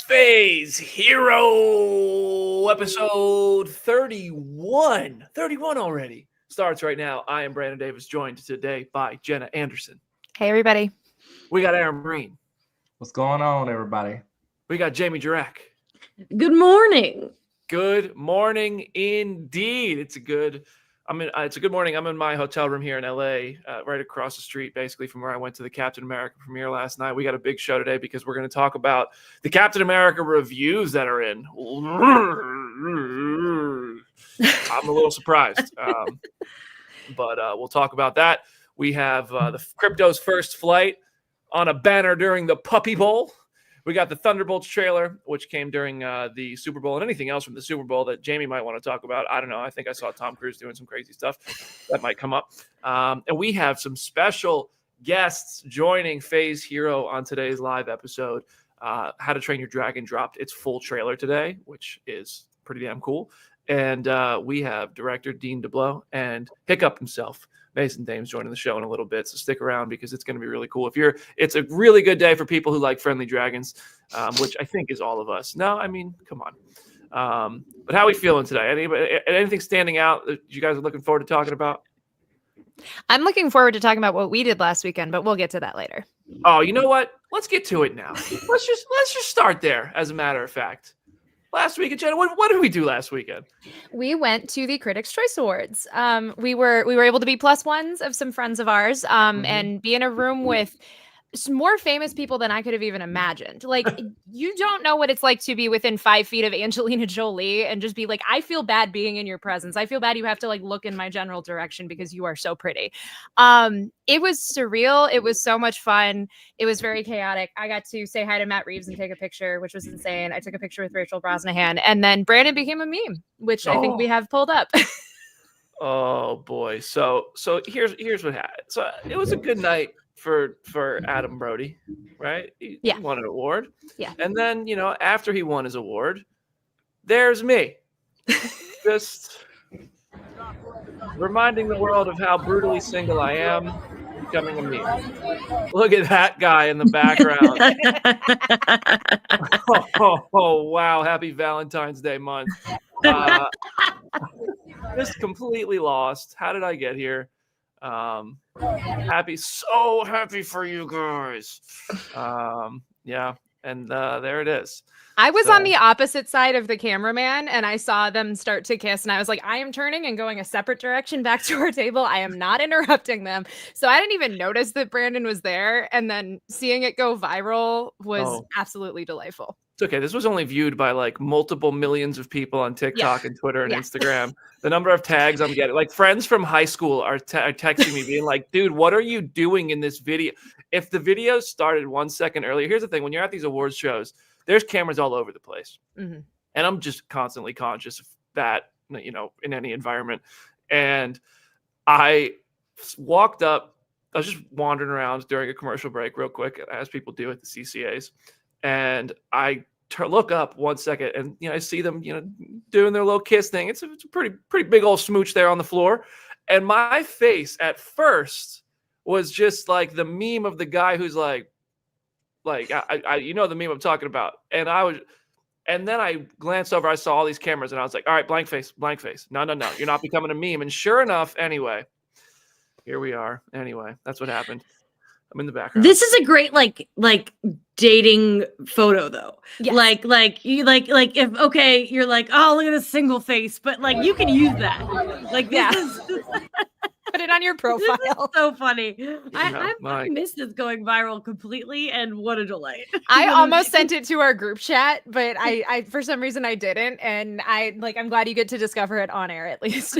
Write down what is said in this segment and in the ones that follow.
Phase Hero episode 31. 31 already. Starts right now. I am Brandon Davis, joined today by Jenna Anderson. Hey, everybody. We got Aaron Breen. What's going on, everybody? We got Jamie Jurek. Good morning. Good morning indeed. It's a good morning. I'm in my hotel room here in LA, right across the street, basically from where I went to the Captain America premiere last night. We got a big show today because we're going to talk about the Captain America reviews that are in. I'm a little surprised, but we'll talk about that. We have the Krypto's first flight on a banner during the Puppy Bowl. We got the Thunderbolts trailer, which came during the Super Bowl, and anything else from the Super Bowl that Jamie might want to talk about. I don't know. I think I saw Tom Cruise doing some crazy stuff that might come up. And we have some special guests joining Phase Hero on today's live episode. How to Train Your Dragon dropped its full trailer today, which is pretty damn cool. And we have director Dean DeBlois and Hiccup himself, Mason Thames, joining the show in a little bit, so stick around because it's going to be really cool. It's a really good day for people who like friendly dragons, which I think is all of us. No, I mean, come on. But how are we feeling today? Anything standing out that you guys are looking forward to talking about? I'm looking forward to talking about what we did last weekend, but we'll get to that later. Oh, you know what? Let's get to it now. Let's just start there. As a matter of fact. Last weekend, Jenna, what did we do last weekend? We went to the Critics' Choice Awards. We were able to be plus ones of some friends of ours, and be in a room with some more famous people than I could have even imagined. Like, you don't know what it's like to be within 5 feet of Angelina Jolie and just be like, I feel bad being in your presence. I feel bad you have to like look in my general direction because you are so pretty. It was surreal. It was so much fun. It was very chaotic. I got to say hi to Matt Reeves and take a picture, which was insane. I took a picture with Rachel Brosnahan, and then Brandon became a meme, which I think we have pulled up. Oh boy. So here's what happened. So it was a good night for Adam Brody, right? He won an award. Yeah. And then, after he won his award, there's me. Just reminding the world of how brutally single I am, becoming a meme. Look at that guy in the background. oh, wow. Happy Valentine's Day month. Just completely lost. How did I get here? So happy for you guys. Yeah, and there it is. I was on the opposite side of the cameraman, and I saw them start to kiss, and I was like, I am turning and going a separate direction back to our table. I am not interrupting them. So I didn't even notice that Brandon was there, and then seeing it go viral was absolutely delightful. It's okay. This was only viewed by like multiple millions of people on TikTok and Twitter and Instagram. The number of tags I'm getting, like friends from high school are texting me being like, dude, what are you doing in this video? If the video started 1 second earlier, here's the thing. When you're at these awards shows, there's cameras all over the place. Mm-hmm. And I'm just constantly conscious of that, in any environment. And I walked up, I was just wandering around during a commercial break real quick, as people do at the CCAs. And I look up 1 second, and I see them, doing their little kiss thing. It's a pretty big old smooch there on the floor, and my face at first was just like the meme of the guy who's like I the meme I'm talking about, and then I glanced over, I saw all these cameras, and I was like, all right, blank face. No, you're not becoming a meme. And sure enough, anyway, here we are. Anyway, that's what happened. I'm in the background. This is a great like dating photo though. Yes. Like you like if you're like, oh, look at a single face, but like you can use that. Like this is put it on your profile. This is so funny. I missed this going viral completely, and what a delight. I almost sent it to our group chat, but I for some reason I didn't, and I'm glad you get to discover it on air at least.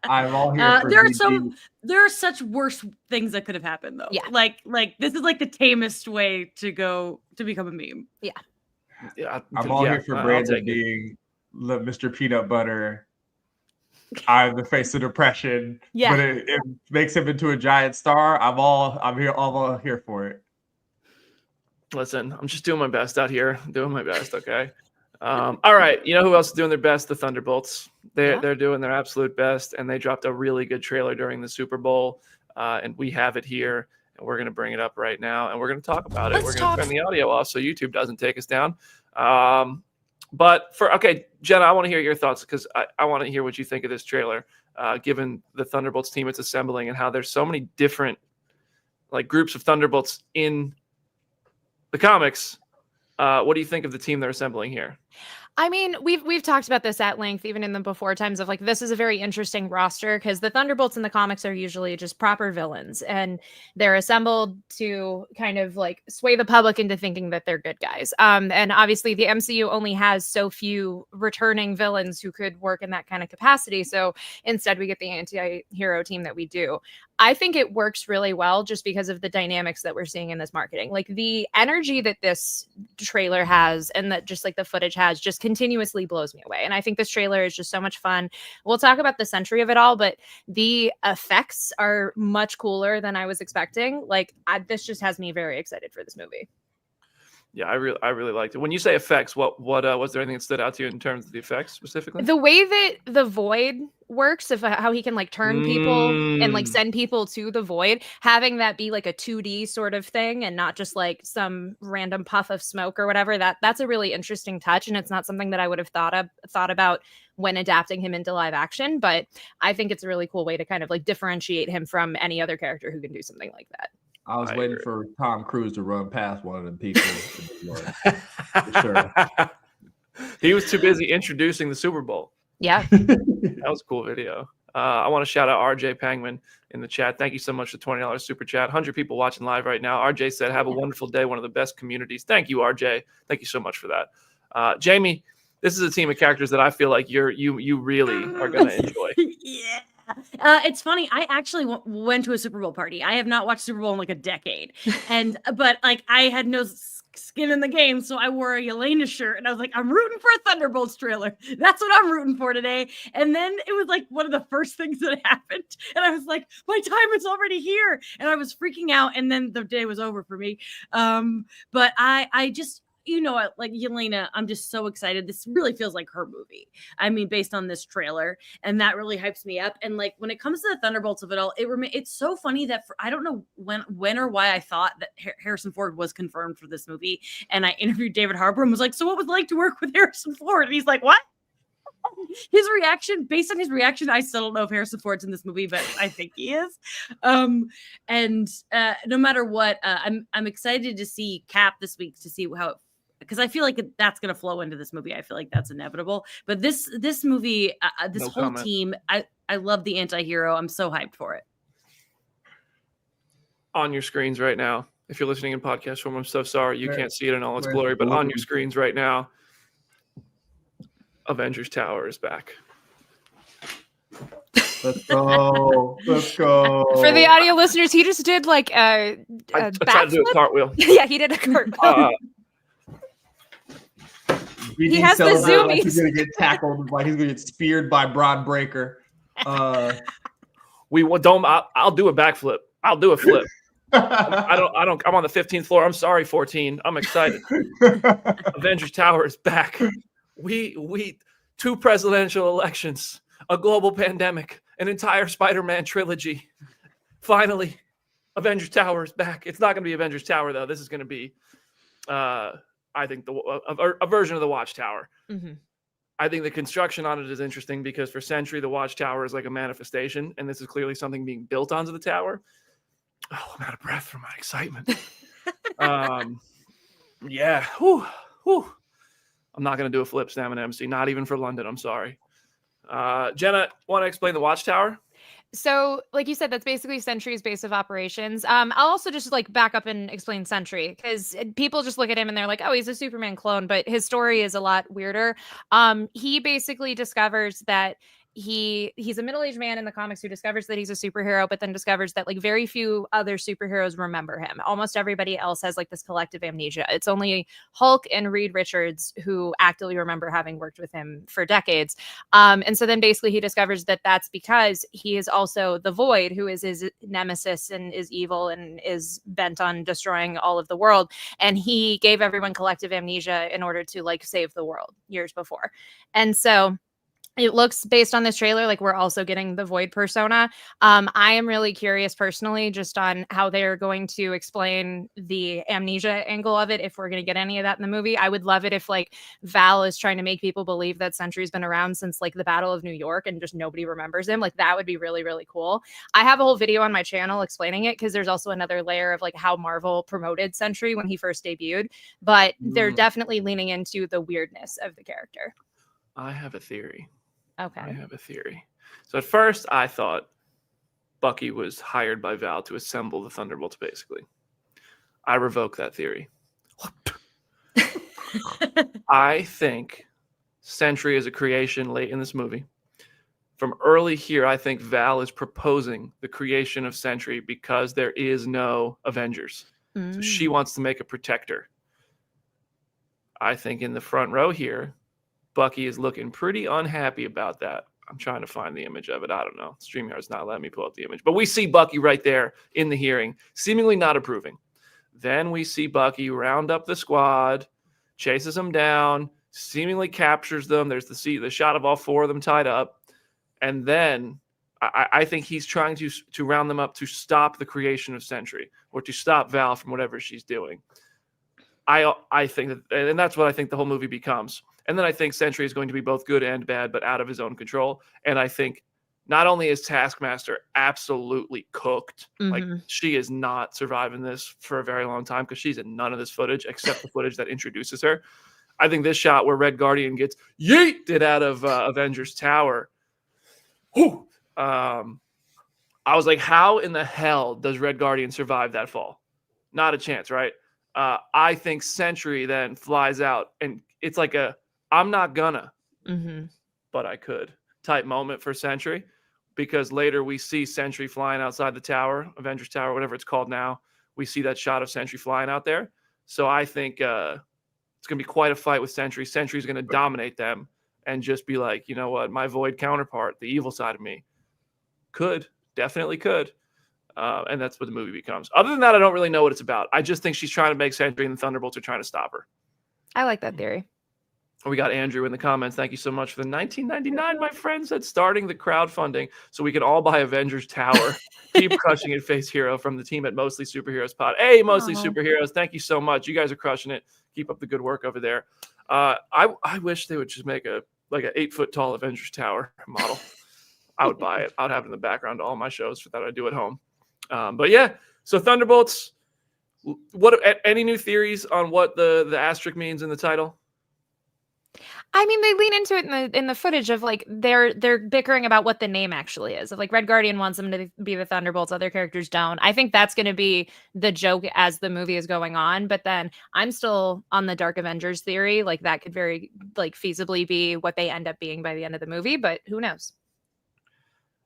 I'm all here for there are such worse things that could have happened though. Yeah. Like this is like the tamest way to become a meme. Yeah. Yeah. I'm all here for Brandon being Mr. Peanut Butter. I'm the face of depression. Yeah. But it makes him into a giant star. I'm all here for it. Listen, I'm just doing my best out here. Doing my best, okay? All right. You know who else is doing their best? The Thunderbolts. They're doing their absolute best, and they dropped a really good trailer during the Super Bowl. and we have it here, and we're going to bring it up right now, and we're going to talk about it. Let's We're going talk. to turn the audio off so YouTube doesn't take us down. But Jenna, I want to hear your thoughts because I want to hear what you think of this trailer, given the Thunderbolts team it's assembling and how there's so many different like groups of Thunderbolts in the comics. What do you think of the team they're assembling here? I mean, we've talked about this at length, even in the before times of like, this is a very interesting roster because the Thunderbolts in the comics are usually just proper villains and they're assembled to kind of like sway the public into thinking that they're good guys. And obviously the MCU only has so few returning villains who could work in that kind of capacity. So instead we get the anti-hero team that we do. I think it works really well just because of the dynamics that we're seeing in this marketing. Like the energy that this trailer has and that just like the footage has just continuously blows me away. And I think this trailer is just so much fun. We'll talk about the Sentry of it all, but the effects are much cooler than I was expecting. Like this just has me very excited for this movie. Yeah, I really liked it. When you say effects, what was there anything that stood out to you in terms of the effects specifically? The way that the Void works, of how he can like turn people and like send people to the Void, having that be like a 2D sort of thing and not just like some random puff of smoke or whatever. That's a really interesting touch, and it's not something that I would have thought about when adapting him into live action. But I think it's a really cool way to kind of like differentiate him from any other character who can do something like that. I was waiting for Tom Cruise to run past one of them people. For sure. He was too busy introducing the Super Bowl. Yeah. That was a cool video. I want to shout out RJ Pangman in the chat. Thank you so much for the $20 super chat. 100 people watching live right now. RJ said, have a wonderful day. One of the best communities. Thank you, RJ. Thank you so much for that. Jamie, this is a team of characters that I feel like you really are going to enjoy. Yeah. It's funny. I actually went to a Super Bowl party. I have not watched Super Bowl in like a decade, but like I had no skin in the game, so I wore a Yelena shirt, and I was like, I'm rooting for a Thunderbolts trailer. That's what I'm rooting for today. And then it was like one of the first things that happened, and I was like, my time is already here, and I was freaking out. And then the day was over for me. But I just. You know what, like Yelena, I'm just so excited. This really feels like her movie. I mean, based on this trailer, and that really hypes me up. And like when it comes to the Thunderbolts of it all, it's so funny that I don't know when or why I thought that Harrison Ford was confirmed for this movie. And I interviewed David Harbour and was like, "So what was it like to work with Harrison Ford?" And he's like, "What?" His reaction, based on his reaction, I still don't know if Harrison Ford's in this movie, but I think he is. And no matter what, I'm excited to see Cap this week to see how it. Because I feel like that's going to flow into this movie. I feel like that's inevitable. But this movie, this No whole comment. team, I love the anti-hero. I'm so hyped for it. On your screens right now, if you're listening in podcast form, I'm so sorry you can't see it in all its glory, but on your screens right now, Avengers Tower is back. Let's go. Let's go. For the audio listeners, he just did like a I tried to do a cartwheel. Yeah, he did a cartwheel. He has the zoomies. Like he's gonna get tackled, like he's gonna get speared by Braun Breaker. I'll do a backflip. I'll do a flip. I'm on the 15th floor. I'm sorry, 14. I'm excited. Avengers Tower is back. We 2 presidential elections, a global pandemic, an entire Spider-Man trilogy. Finally, Avengers Tower is back. It's not going to be Avengers Tower though. This is going to be I think a version of the Watchtower. Mm-hmm. I think the construction on it is interesting because for Sentry, the Watchtower is like a manifestation, and this is clearly something being built onto the tower. Oh, I'm out of breath from my excitement. Yeah. Whew. I'm not going to do a flip Sam and MC, not even for London. I'm sorry. Jenna, want to explain the Watchtower? So, like you said, that's basically Sentry's base of operations. I'll also just like back up and explain Sentry because people just look at him and they're like, "Oh, he's a Superman clone," but his story is a lot weirder. He basically discovers that he's a middle-aged man in the comics who discovers that he's a superhero, but then discovers that like very few other superheroes remember him. Almost everybody else has like this collective amnesia. It's only Hulk and Reed Richards who actively remember having worked with him for decades. And so then basically he discovers that that's because he is also the Void, who is his nemesis and is evil and is bent on destroying all of the world. And he gave everyone collective amnesia in order to like save the world years before. And so it looks, based on this trailer, like we're also getting the Void persona. I am really curious personally just on how they're going to explain the amnesia angle of it, if we're going to get any of that in the movie. I would love it if like Val is trying to make people believe that Sentry's been around since like the Battle of New York and just nobody remembers him. Like that would be really, really cool. I have a whole video on my channel explaining it, because there's also another layer of like how Marvel promoted Sentry when he first debuted, but they're definitely leaning into the weirdness of the character. I have a theory. Okay. I have a theory. So at first I thought Bucky was hired by Val to assemble the Thunderbolts, basically. I revoke that theory. I think Sentry is a creation late in this movie. From early here, I think Val is proposing the creation of Sentry because there is no Avengers. So she wants to make a protector. I think in the front row here, Bucky is looking pretty unhappy about that. I'm trying to find the image of it. I don't know. StreamYard's not letting me pull up the image. But we see Bucky right there in the hearing, seemingly not approving. Then we see Bucky round up the squad, chases them down, seemingly captures them. There's the shot of all four of them tied up. And then I think he's trying to round them up to stop the creation of Sentry, or to stop Val from whatever she's doing. I think that, and that's what I think the whole movie becomes. And then I think Sentry is going to be both good and bad, but out of his own control. And I think not only is Taskmaster absolutely cooked, like she is not surviving this for a very long time, because she's in none of this footage except the footage that introduces her. I think this shot where Red Guardian gets yeeted out of Avengers Tower. Whew, I was like, how in the hell does Red Guardian survive that fall? Not a chance, right? I think Sentry then flies out, and it's like a I'm not gonna, but I could type moment for Sentry, because later we see Sentry flying outside the tower, Avengers Tower, whatever it's called now. We see that shot of Sentry flying out there. So I think it's going to be quite a fight with Sentry. Sentry's going to dominate them and just be like, you know what, my Void counterpart, the evil side of me, definitely could. And that's what the movie becomes. Other than that, I don't really know what it's about. I just think she's trying to make Sentry, and the Thunderbolts are trying to stop her. I like that theory. We got Andrew in the comments. Thank you so much for the $19.99. My friend said starting the crowdfunding so we can all buy Avengers Tower. Keep crushing it, Face Hero, from the team at Mostly Superheroes Pod. Hey, Mostly Superheroes. Thank you so much. You guys are crushing it. Keep up the good work over there. I wish they would just make an 8-foot tall Avengers Tower model. I would buy it. I'd have it in the background to all my shows that I do at home. But yeah, so Thunderbolts. What any new theories on what the asterisk means in the title? I mean, they lean into it in the footage of like they're bickering about what the name actually is. Of like Red Guardian wants them to be the Thunderbolts, other characters don't. I think that's going to be the joke as the movie is going on. But then I'm still on the Dark Avengers theory. Like that could very feasibly be what they end up being by the end of the movie. But who knows?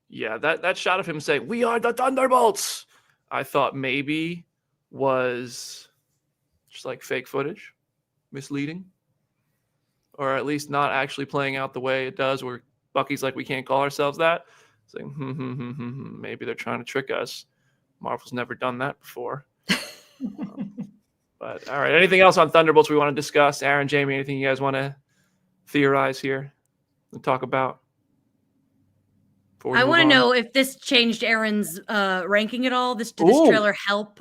Yeah, that shot of him saying "We are the Thunderbolts," I thought maybe was just like fake footage, misleading. Or at least not actually playing out the way it does, where Bucky's like, we can't call ourselves that. It's like, maybe they're trying to trick us. Marvel's never done that before. But all right, anything else on Thunderbolts we want to discuss? Aaron, Jamie, anything you guys want to theorize here and talk about? I want to know if this changed Aaron's ranking at all. Did this trailer help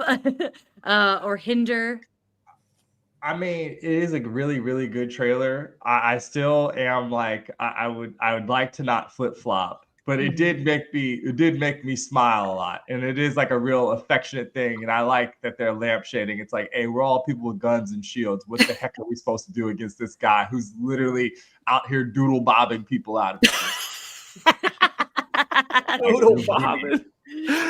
or hinder? I mean, it is a really, really good trailer. I still am like, I would like to not flip flop, but it did make me smile a lot, and it is like a real affectionate thing. And I like that they're lampshading. It's like, hey, we're all people with guns and shields. What the heck are we supposed to do against this guy who's literally out here doodle bobbing people out of it? Doodle bobbing.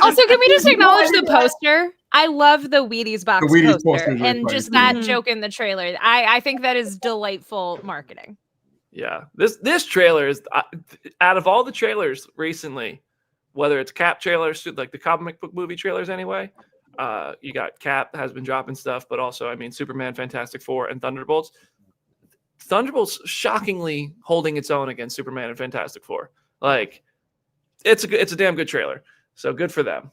Also, can we just acknowledge the poster? I love the Wheaties box poster and just that joke in the trailer. I think that is delightful marketing. Yeah, this trailer is out of all the trailers recently, whether it's Cap trailers, like the comic book movie trailers anyway. You got Cap has been dropping stuff, but also, I mean, Superman, Fantastic Four, and Thunderbolts. Thunderbolts shockingly holding its own against Superman and Fantastic Four. Like, it's a damn good trailer. So good for them.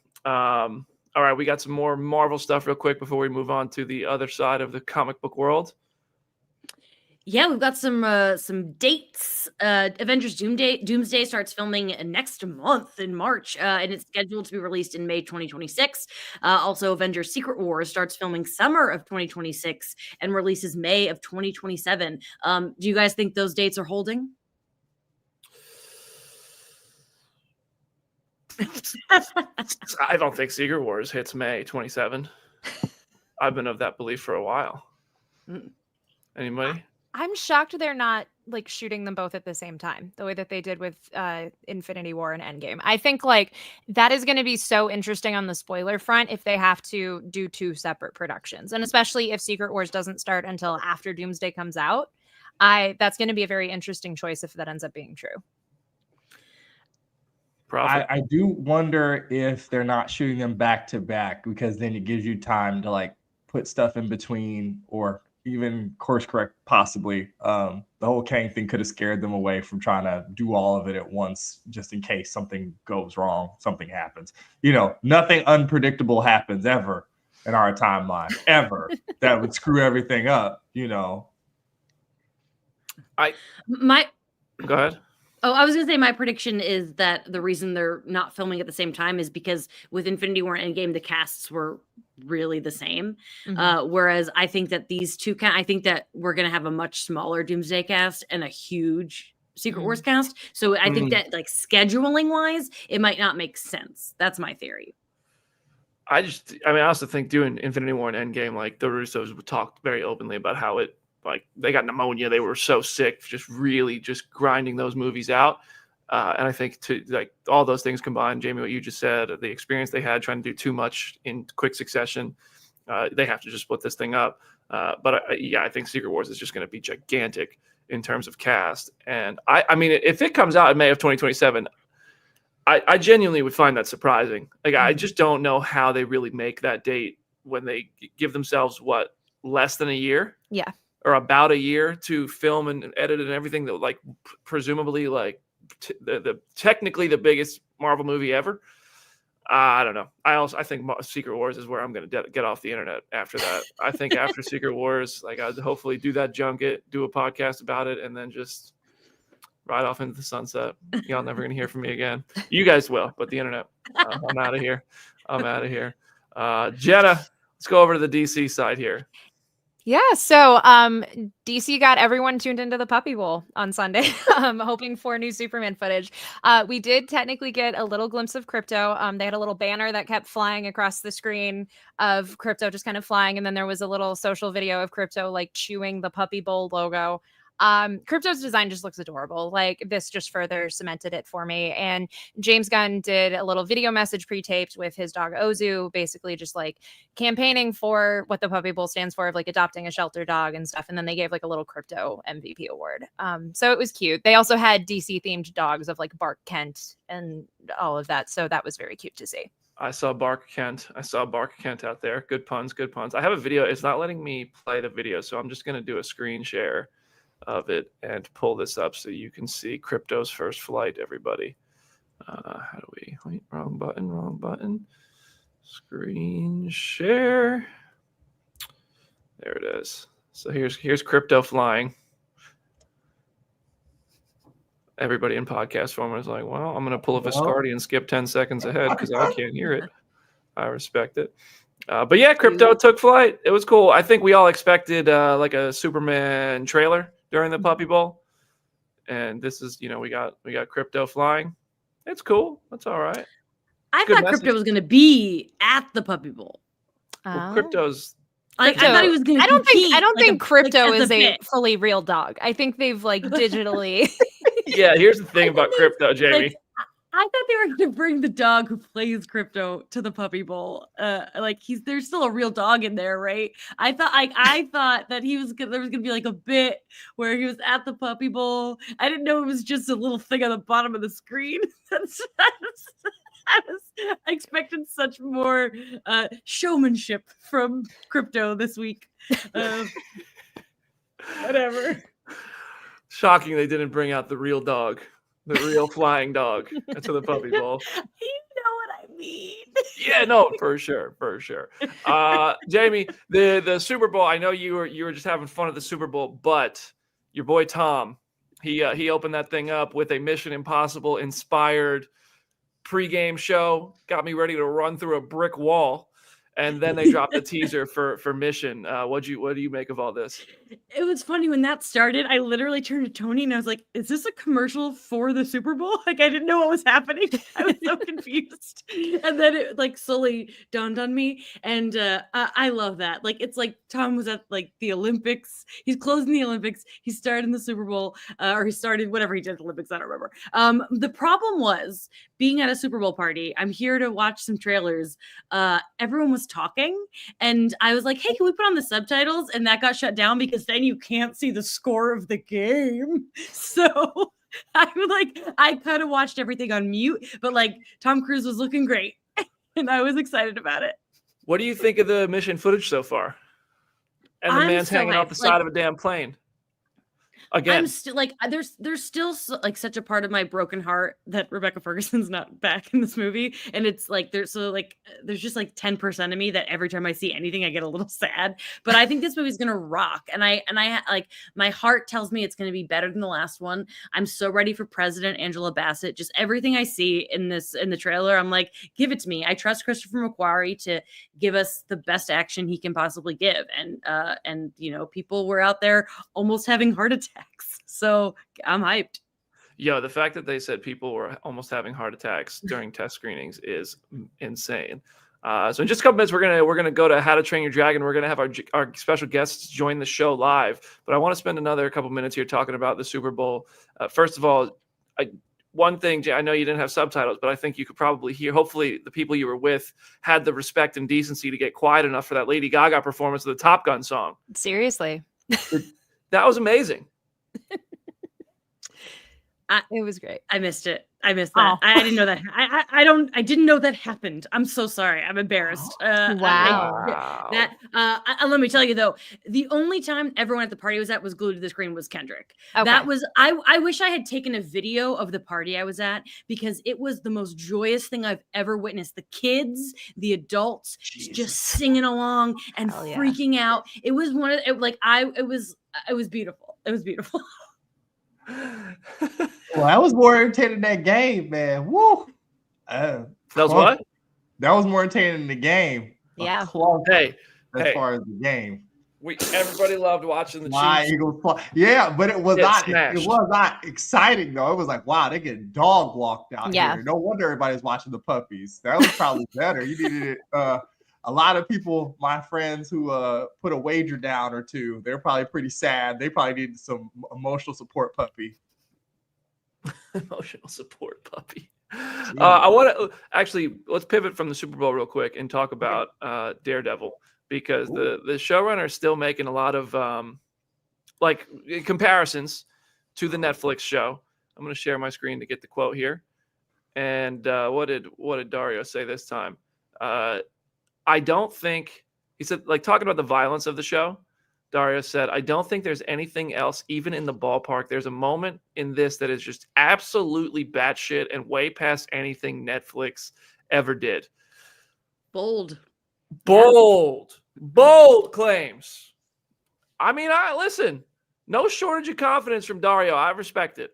All right, we got some more Marvel stuff real quick before we move on to the other side of the comic book world. Yeah, we've got some dates. Avengers Doomsday starts filming next month in March, and it's scheduled to be released in May 2026. Also, Avengers Secret Wars starts filming summer of 2026 and releases May of 2027. Do you guys think those dates are holding? I don't think Secret Wars hits May 27. I've been of that belief for a while. Anybody? I'm shocked they're not like shooting them both at the same time, the way that they did with Infinity War and Endgame. I think like that is going to be so interesting on the spoiler front if they have to do 2 separate productions, and especially if Secret Wars doesn't start until after Doomsday comes out. That's going to be a very interesting choice if that ends up being true. I do wonder if they're not shooting them back to back, because then it gives you time to like put stuff in between, or even course correct possibly. The whole Kang thing could have scared them away from trying to do all of it at once, just in case something goes wrong, something happens. Nothing unpredictable happens ever in our timeline, ever, that would screw everything up, Go ahead. Oh, I was going to say my prediction is that the reason they're not filming at the same time is because with Infinity War and Endgame, the casts were really the same. Whereas I think that these two, I think that we're going to have a much smaller Doomsday cast and a huge Secret Wars cast. So I think that like scheduling wise, it might not make sense. That's my theory. I also think doing Infinity War and Endgame, like the Russos talked very openly about how it, like they got pneumonia. They were so sick, just really just grinding those movies out. And I think to like all those things combined, Jamie, what you just said, the experience they had trying to do too much in quick succession, they have to just split this thing up. But I think Secret Wars is just going to be gigantic in terms of cast. And I mean, if it comes out in May of 2027, I genuinely would find that surprising. Like, I just don't know how they really make that date when they give themselves less than a year. Yeah. Or about a year to film and edit and everything, that like presumably like the technically the biggest Marvel movie ever. I don't know. I think Secret Wars is where I'm going to get off the internet after that. I think after Secret Wars, like I'd hopefully do that junket, do a podcast about it, and then just ride off into the sunset. Y'all never going to hear from me again. You guys will, but the internet. I'm out of here. Jenna, let's go over to the DC side here. Yeah, so DC got everyone tuned into the Puppy Bowl on Sunday, hoping for new Superman footage. We did technically get a little glimpse of Krypto. They had a little banner that kept flying across the screen of Krypto just kind of flying, and then there was a little social video of Krypto like chewing the Puppy Bowl logo. Krypto's design just looks adorable. Like, this just further cemented it for me. And James Gunn did a little video message pre-taped with his dog Ozu, basically just like campaigning for what the Puppy Bowl stands for, of like adopting a shelter dog and stuff. And then they gave like a little Krypto MVP award. So it was cute. They also had DC themed dogs of like Bark Kent and all of that. So that was very cute to see. I saw Bark Kent out there. Good puns. I have a video. It's not letting me play the video, so I'm just going to do a screen share of it and pull this up so you can see Krypto's first flight, everybody. How do we wait? Wrong button. Screen share. There it is. So here's Krypto flying. Everybody in podcast form is like, well, I'm going to pull a Viscardi and skip 10 seconds ahead because I can't hear it. I respect it. But yeah, Krypto took flight. It was cool. I think we all expected like a Superman trailer during the Puppy Bowl, and this is, we got Krypto flying. It's cool. That's all right. I thought Krypto was going to be at the Puppy Bowl. Well, Krypto's like, I thought he was going to. I don't think Krypto is a fully real dog. I think they've like digitally. Yeah, here's the thing about Krypto, Jamie. I thought they were going to bring the dog who plays Krypto to the Puppy Bowl. There's still a real dog in there, right? I thought that there was going to be like a bit where he was at the Puppy Bowl. I didn't know it was just a little thing on the bottom of the screen. I expected such more showmanship from Krypto this week. Whatever. Shocking they didn't bring out the real dog. The real flying dog to the Puppy Bowl. You know what I mean? Yeah, no, for sure. Jamie, the Super Bowl. I know you were just having fun at the Super Bowl, but your boy Tom, he opened that thing up with a Mission Impossible inspired pregame show, got me ready to run through a brick wall. And then they dropped the teaser for Mission. What do you make of all this? It was funny when that started. I literally turned to Tony and I was like, "Is this a commercial for the Super Bowl?" Like I didn't know what was happening. I was so confused. And then it like slowly dawned on me. And I love that. Like it's like Tom was at like the Olympics. He's closing the Olympics. He started in the Super Bowl, or he started whatever he did at the Olympics. I don't remember. The problem was being at a Super Bowl party. I'm here to watch some trailers. Everyone was talking and I was like, "Hey, can we put on the subtitles?" And that got shut down because then you can't see the score of the game. So I kind of watched everything on mute, but like Tom Cruise was looking great and I was excited about it. What do you think of the Mission footage so far? And the man's hanging off the side of a damn plane. Again, I'm still like, there's still like such a part of my broken heart that Rebecca Ferguson's not back in this movie, and it's like there's just like 10% of me that every time I see anything I get a little sad. But I think this movie's gonna rock, and I like my heart tells me it's gonna be better than the last one. I'm so ready for President Angela Bassett. Just everything I see in the trailer, I'm like, give it to me. I trust Christopher McQuarrie to give us the best action he can possibly give, and you know, people were out there almost having heart attacks. So I'm hyped. Yo, the fact that they said people were almost having heart attacks during test screenings is insane. So in just a couple minutes, we're gonna go to How to Train Your Dragon. We're gonna have our special guests join the show live. But I want to spend another couple minutes here talking about the Super Bowl. First of all, one thing, Jay, I know you didn't have subtitles, but I think you could probably hear. Hopefully, the people you were with had the respect and decency to get quiet enough for that Lady Gaga performance of the Top Gun song. Seriously, that was amazing. It was great. I missed it. I missed that. I didn't know that. I didn't know that happened. I'm so sorry. I'm embarrassed. Wow. Let me tell you though, the only time everyone at the party was glued to the screen was Kendrick. Okay. That was, I wish I had taken a video of the party I was at because it was the most joyous thing I've ever witnessed. The kids, the adults just singing along and freaking out. It was it was beautiful. It was beautiful. Well, that was more entertaining than that game, man. Woo! That was what? That was more entertaining than the game. Yeah. Hey, as far as the game, everybody loved watching the Chiefs. Eagles play. Yeah, but it was not. It was not exciting though. It was like, wow, they get dog walked out here. No wonder everybody's watching the puppies. That was probably better. You needed it. A lot of people, my friends who put a wager down or two, they're probably pretty sad. They probably needed some emotional support puppy. Emotional support puppy. I want to let's pivot from the Super Bowl real quick and talk about Daredevil, because the showrunner is still making a lot of comparisons to the Netflix show. I'm going to share my screen to get the quote here. And what did Dario say this time? I don't think, he said, like, talking about the violence of the show, Dario said, I don't think there's anything else, even in the ballpark. There's a moment in this that is just absolutely batshit and way past anything Netflix ever did. Bold claims. I mean, listen, no shortage of confidence from Dario. I respect it.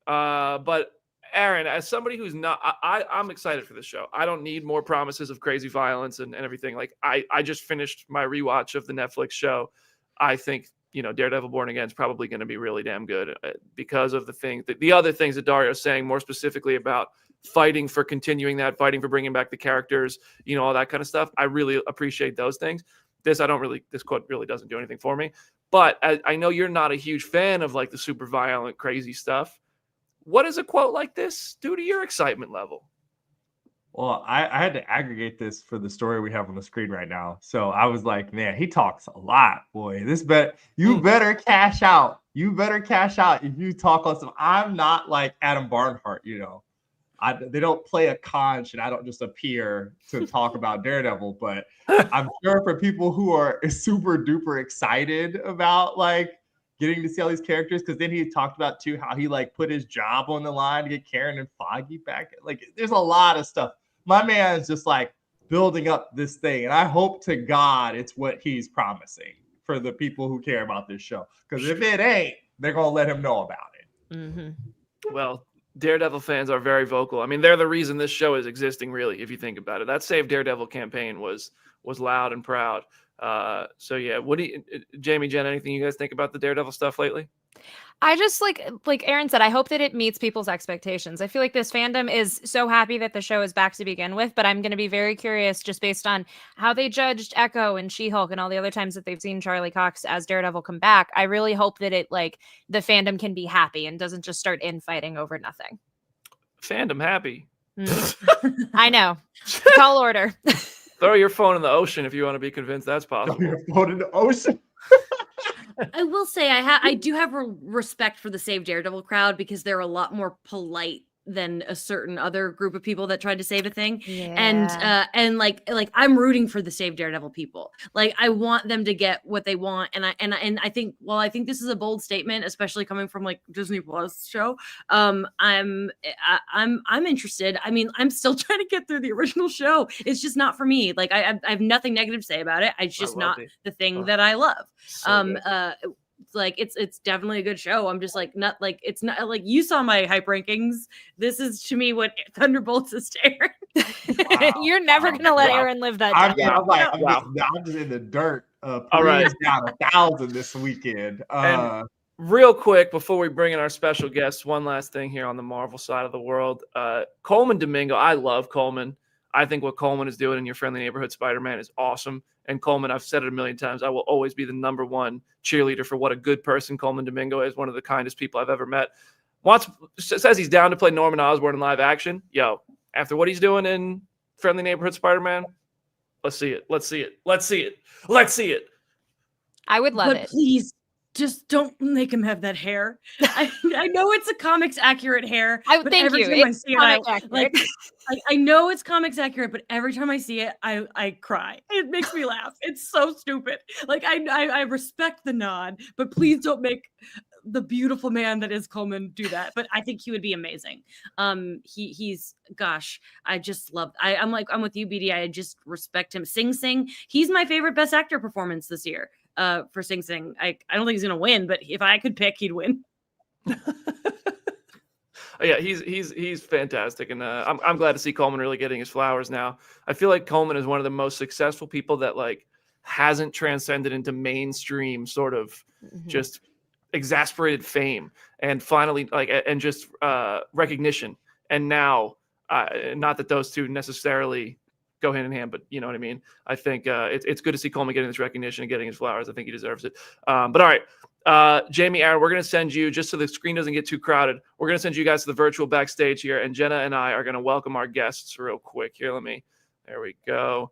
But Aaron, as somebody who's not, I'm excited for this show. I don't need more promises of crazy violence and everything. Like, I just finished my rewatch of the Netflix show. I think, Daredevil Born Again is probably going to be really damn good because of the other things that Dario's saying, more specifically about fighting for continuing that, fighting for bringing back the characters, all that kind of stuff. I really appreciate those things. This quote really doesn't do anything for me. But I know you're not a huge fan of like the super violent, crazy stuff. What does a quote like this do to your excitement level? Well, I had to aggregate this for the story we have on the screen right now. So I was like, man, he talks a lot, boy. You better cash out. You better cash out if you talk on some. I'm not like Adam Barnhart, they don't play a conch and I don't just appear to talk about Daredevil. But I'm sure for people who are super duper excited about like getting to see all these characters, because then he talked about too how he like put his job on the line to get Karen and Foggy back. Like, there's a lot of stuff. My man is just like building up this thing, and I hope to God it's what he's promising. for the people who care about this show. Because if it ain't, they're gonna let him know about it. Mm-hmm. Well, Daredevil fans are very vocal. I mean, they're the reason this show is existing, really, if you think about it. That Save Daredevil campaign was loud and proud. So yeah, what do you, Jamie, Jen, anything you guys think about the Daredevil stuff lately? I just like Aaron said, I hope that it meets people's expectations. I feel like this fandom is so happy that the show is back to begin with, but I'm going to be very curious just based on how they judged Echo and She-Hulk and all the other times that they've seen Charlie Cox as Daredevil come back. I really hope that it like the fandom can be happy and doesn't just start infighting over nothing. Fandom happy. I know. Tall order. Throw your phone in the ocean if you want to be convinced that's possible. Throw your phone in the ocean. I will say I do have respect for the Save Daredevil crowd because they're a lot more polite than a certain other group of people that tried to save a thing. Yeah. And like I'm rooting for the Save Daredevil people. Like I want them to get what they want. And I think this is a bold statement, especially coming from like Disney Plus show. I'm interested. I mean, I'm still trying to get through the original show. It's just not for me. Like I have nothing negative to say about it. It's just not the thing that I love. So like it's definitely a good show. I'm just like not like it's not like you saw my hype rankings. This is to me what Thunderbolts is to Aaron. Wow. You're never gonna let Aaron live that down. I'm just in the dirt. All right, down 1,000 this weekend. Real quick before we bring in our special guests, one last thing here on the Marvel side of the world. Coleman Domingo, I love Coleman. I think what Coleman is doing in Your Friendly Neighborhood Spider-Man is awesome. And Coleman, I've said it a million times, I will always be the number one cheerleader for what a good person Coleman Domingo is, one of the kindest people I've ever met. Says he's down to play Norman Osborn in live action. Yo, after what he's doing in Friendly Neighborhood Spider-Man, let's see it. Let's see it. Let's see it. Let's see it. I would love it. Please just don't make him have that hair. I know it's a comics accurate hair. But every time I see it, I know it's comics accurate, but every time I see it, I cry. It makes me laugh. It's so stupid. Like I respect the nod, but please don't make the beautiful man that is Coleman do that. But I think he would be amazing. He's gosh, I just love. I'm with you, BD. I just respect him. Sing Sing. He's my favorite Best Actor performance this year. For Sing Sing. I don't think he's gonna win, but if I could pick, he'd win. Yeah, he's fantastic, and I'm glad to see Coleman really getting his flowers now. I feel like Coleman is one of the most successful people that like hasn't transcended into mainstream sort of just exasperated fame, and finally just recognition. And now, not that those two necessarily go hand in hand, but you know what I mean? I think it's good to see Coleman getting this recognition and getting his flowers. I think he deserves it. But all right, Jamie, Aaron, we're going to send you, just so the screen doesn't get too crowded, we're going to send you guys to the virtual backstage here, and Jenna and I are going to welcome our guests real quick. Here, there we go.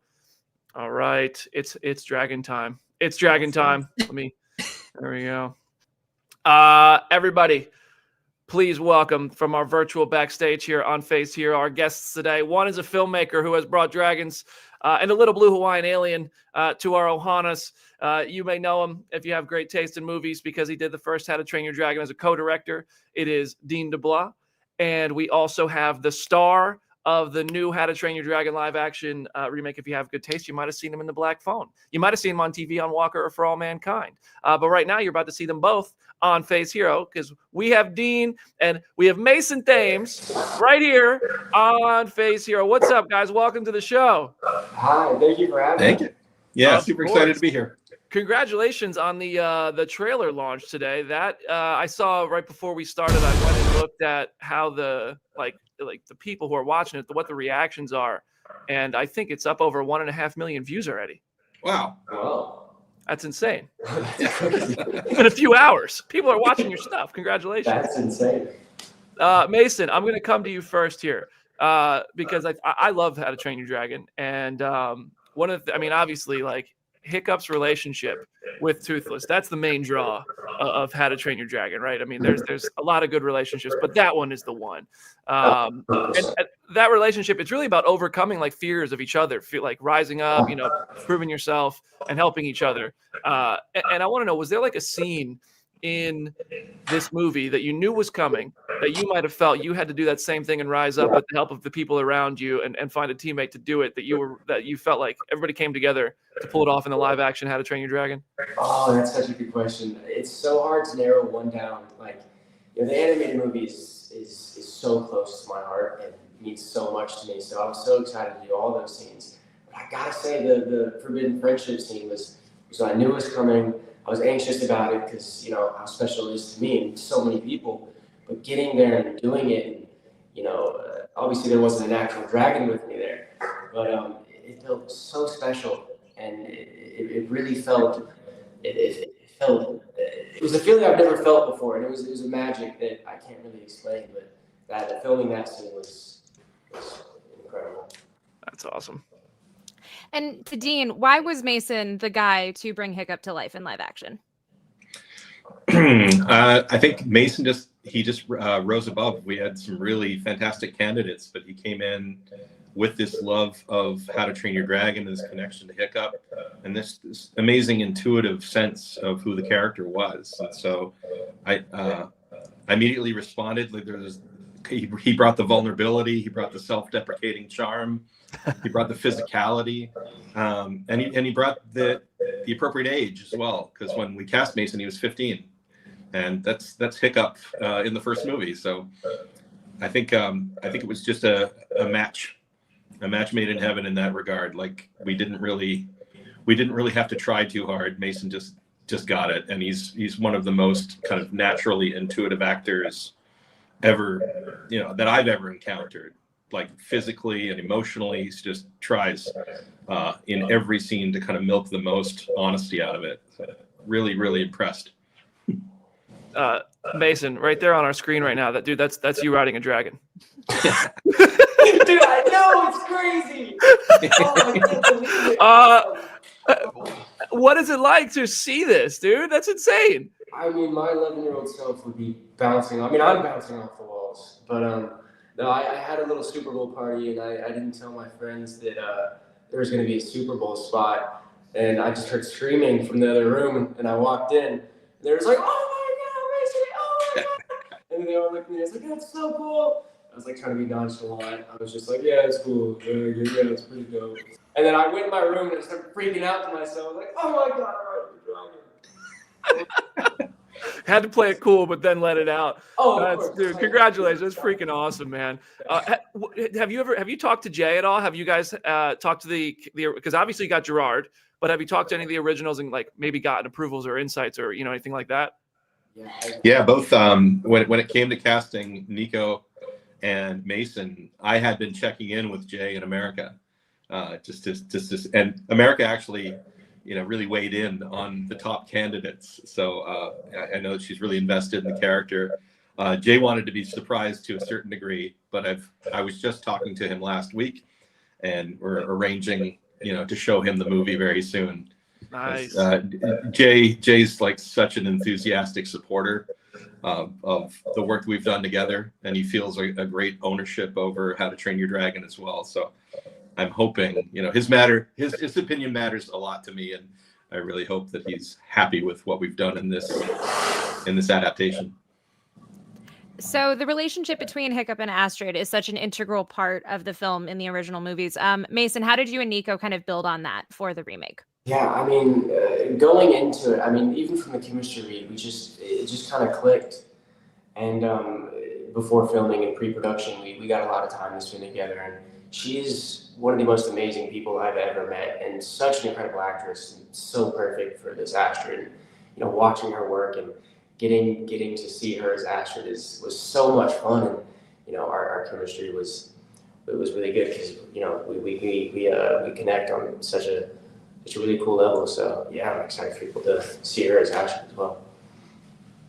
All right, it's Dragon time. It's Dragon time. There we go. Everybody, please welcome from our virtual backstage here on Face here our guests today. One is a filmmaker who has brought dragons and a little blue Hawaiian alien to our Ohanas. You may know him if you have great taste in movies because he did the first How to Train Your Dragon as a co-director. It is Dean DeBlois. And we also have the star of the new How to Train Your Dragon live action remake. If you have good taste, you might have seen him in The Black Phone. You might have seen him on TV on Walker or For All Mankind. But right now, you're about to see them both on Face Hero because we have Dean and we have Mason Thames right here on Face Hero. What's up, guys? Welcome to the show. Hi, thank you for having me. Thank you. Yeah, super excited to be here. Congratulations on the trailer launch today. That I saw right before we started. I went and looked at how the the people who are watching it, what the reactions are, and I think it's up over 1.5 million views already. Wow. That's insane. In a few hours, people are watching your stuff. Congratulations. That's insane. Mason, I'm going to come to you first here because I love How to Train Your Dragon, and one of obviously Hiccup's relationship with Toothless, that's the main draw of How to Train Your Dragon, right? I mean, there's a lot of good relationships, but that one is the one. And that relationship, it's really about overcoming fears of each other, rising up, proving yourself and helping each other. And I want to know, was there a scene in this movie that you knew was coming, that you might have felt you had to do that same thing and rise up with the help of the people around you and find a teammate to do it, that you felt like everybody came together to pull it off in the live action How to Train Your Dragon? Oh, that's such a good question. It's so hard to narrow one down. Like, the animated movie is so close to my heart and means so much to me. So I was so excited to do all those scenes. But I gotta say, the Forbidden Friendship scene was I knew it was coming. I was anxious about it because, how special it is to me and so many people. But getting there and doing it, and, obviously there wasn't an actual dragon with me there, but it felt so special, and it really felt, it was a feeling I've never felt before, and it was a magic that I can't really explain, but that filming that scene was incredible. That's awesome. And to Dean, why was Mason the guy to bring Hiccup to life in live action? I think Mason just rose above. We had some really fantastic candidates, but he came in with this love of How to Train Your Dragon and this connection to Hiccup and this amazing intuitive sense of who the character was. And so I immediately responded. Like, he brought the vulnerability, he brought the self-deprecating charm, he brought the physicality, and he brought the appropriate age as well. Because when we cast Mason, he was 15, and that's Hiccup in the first movie. So I think it was just a match made in heaven in that regard. Like, we didn't really have to try too hard. Mason just got it, and he's one of the most kind of naturally intuitive actors ever, that I've ever encountered. Like, physically and emotionally, he just tries in every scene to kind of milk the most honesty out of it. So, really, really impressed. Mason, right there on our screen right now, that's you riding a dragon. Dude, I know, it's crazy. Oh, I can't believe it. What is it like to see this, dude? That's insane. I mean, my 11-year-old self would be bouncing. I mean, I'm bouncing off the walls. But no, I had a little Super Bowl party, and I didn't tell my friends that there was going to be a Super Bowl spot. And I just heard screaming from the other room, and I walked in. And they was like, "Oh my God, Mason! Oh my God!" And they all looked at me. I was like, "That's so cool." I was like trying to be nonchalant. I was just like, "Yeah, it's cool. Yeah, it's pretty dope." And then I went in my room and I started freaking out to myself. I was like, "Oh my God, I'm riding the dragon." Had to play it cool, but then let it out. Oh, dude, congratulations! That's freaking awesome, man. Have you talked to Jay at all? Have you guys talked to the because obviously you got Gerard, but have you talked to any of the originals and like maybe gotten approvals or insights or anything like that? Yeah, both. When it came to casting Nico and Mason, I had been checking in with Jay in America, and America actually, really weighed in on the top candidates. So I know that she's really invested in the character. Jay wanted to be surprised to a certain degree, but I was just talking to him last week, and we're arranging, to show him the movie very soon. Nice. Jay's like such an enthusiastic supporter of the work we've done together, and he feels a great ownership over How to Train Your Dragon as well. So I'm hoping, his opinion matters a lot to me, and I really hope that he's happy with what we've done in this adaptation. So the relationship between Hiccup and Astrid is such an integral part of the film in the original movies. Mason, how did you and Nico kind of build on that for the remake? Yeah, I mean, going into it, I mean, even from the chemistry, it just kind of clicked. And before filming and pre-production, we got a lot of time to spend together. And she's one of the most amazing people I've ever met, and such an incredible actress, and so perfect for this Astrid. Watching her work and getting to see her as Astrid was so much fun, and our chemistry was really good because we connect on such a really cool level. So yeah, I'm excited for people to see her as Astrid as well.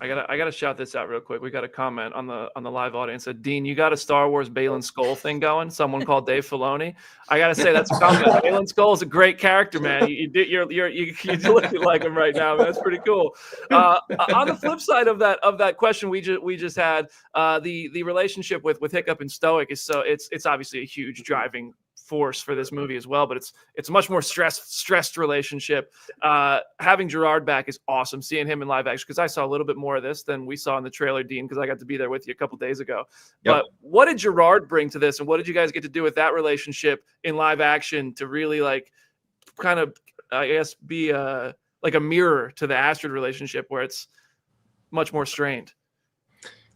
I gotta shout this out real quick. We got a comment on the live audience that Dean, you got a Star Wars Balin Skull thing going. Someone called Dave Filoni. I gotta say that's a compliment. Balin Skull is a great character, man. You're looking like him right now. Man. That's pretty cool. On the flip side of that question we just had, the relationship with Hiccup and Stoic is it's obviously a huge driving force for this movie as well, but it's a much more stressed relationship. Having Gerard back is awesome. Seeing him in live action, because I saw a little bit more of this than we saw in the trailer, Dean, because I got to be there with you a couple days ago. Yep. But what did Gerard bring to this, and what did you guys get to do with that relationship in live action to really like kind of, I guess, be like a mirror to the Astrid relationship where it's much more strained?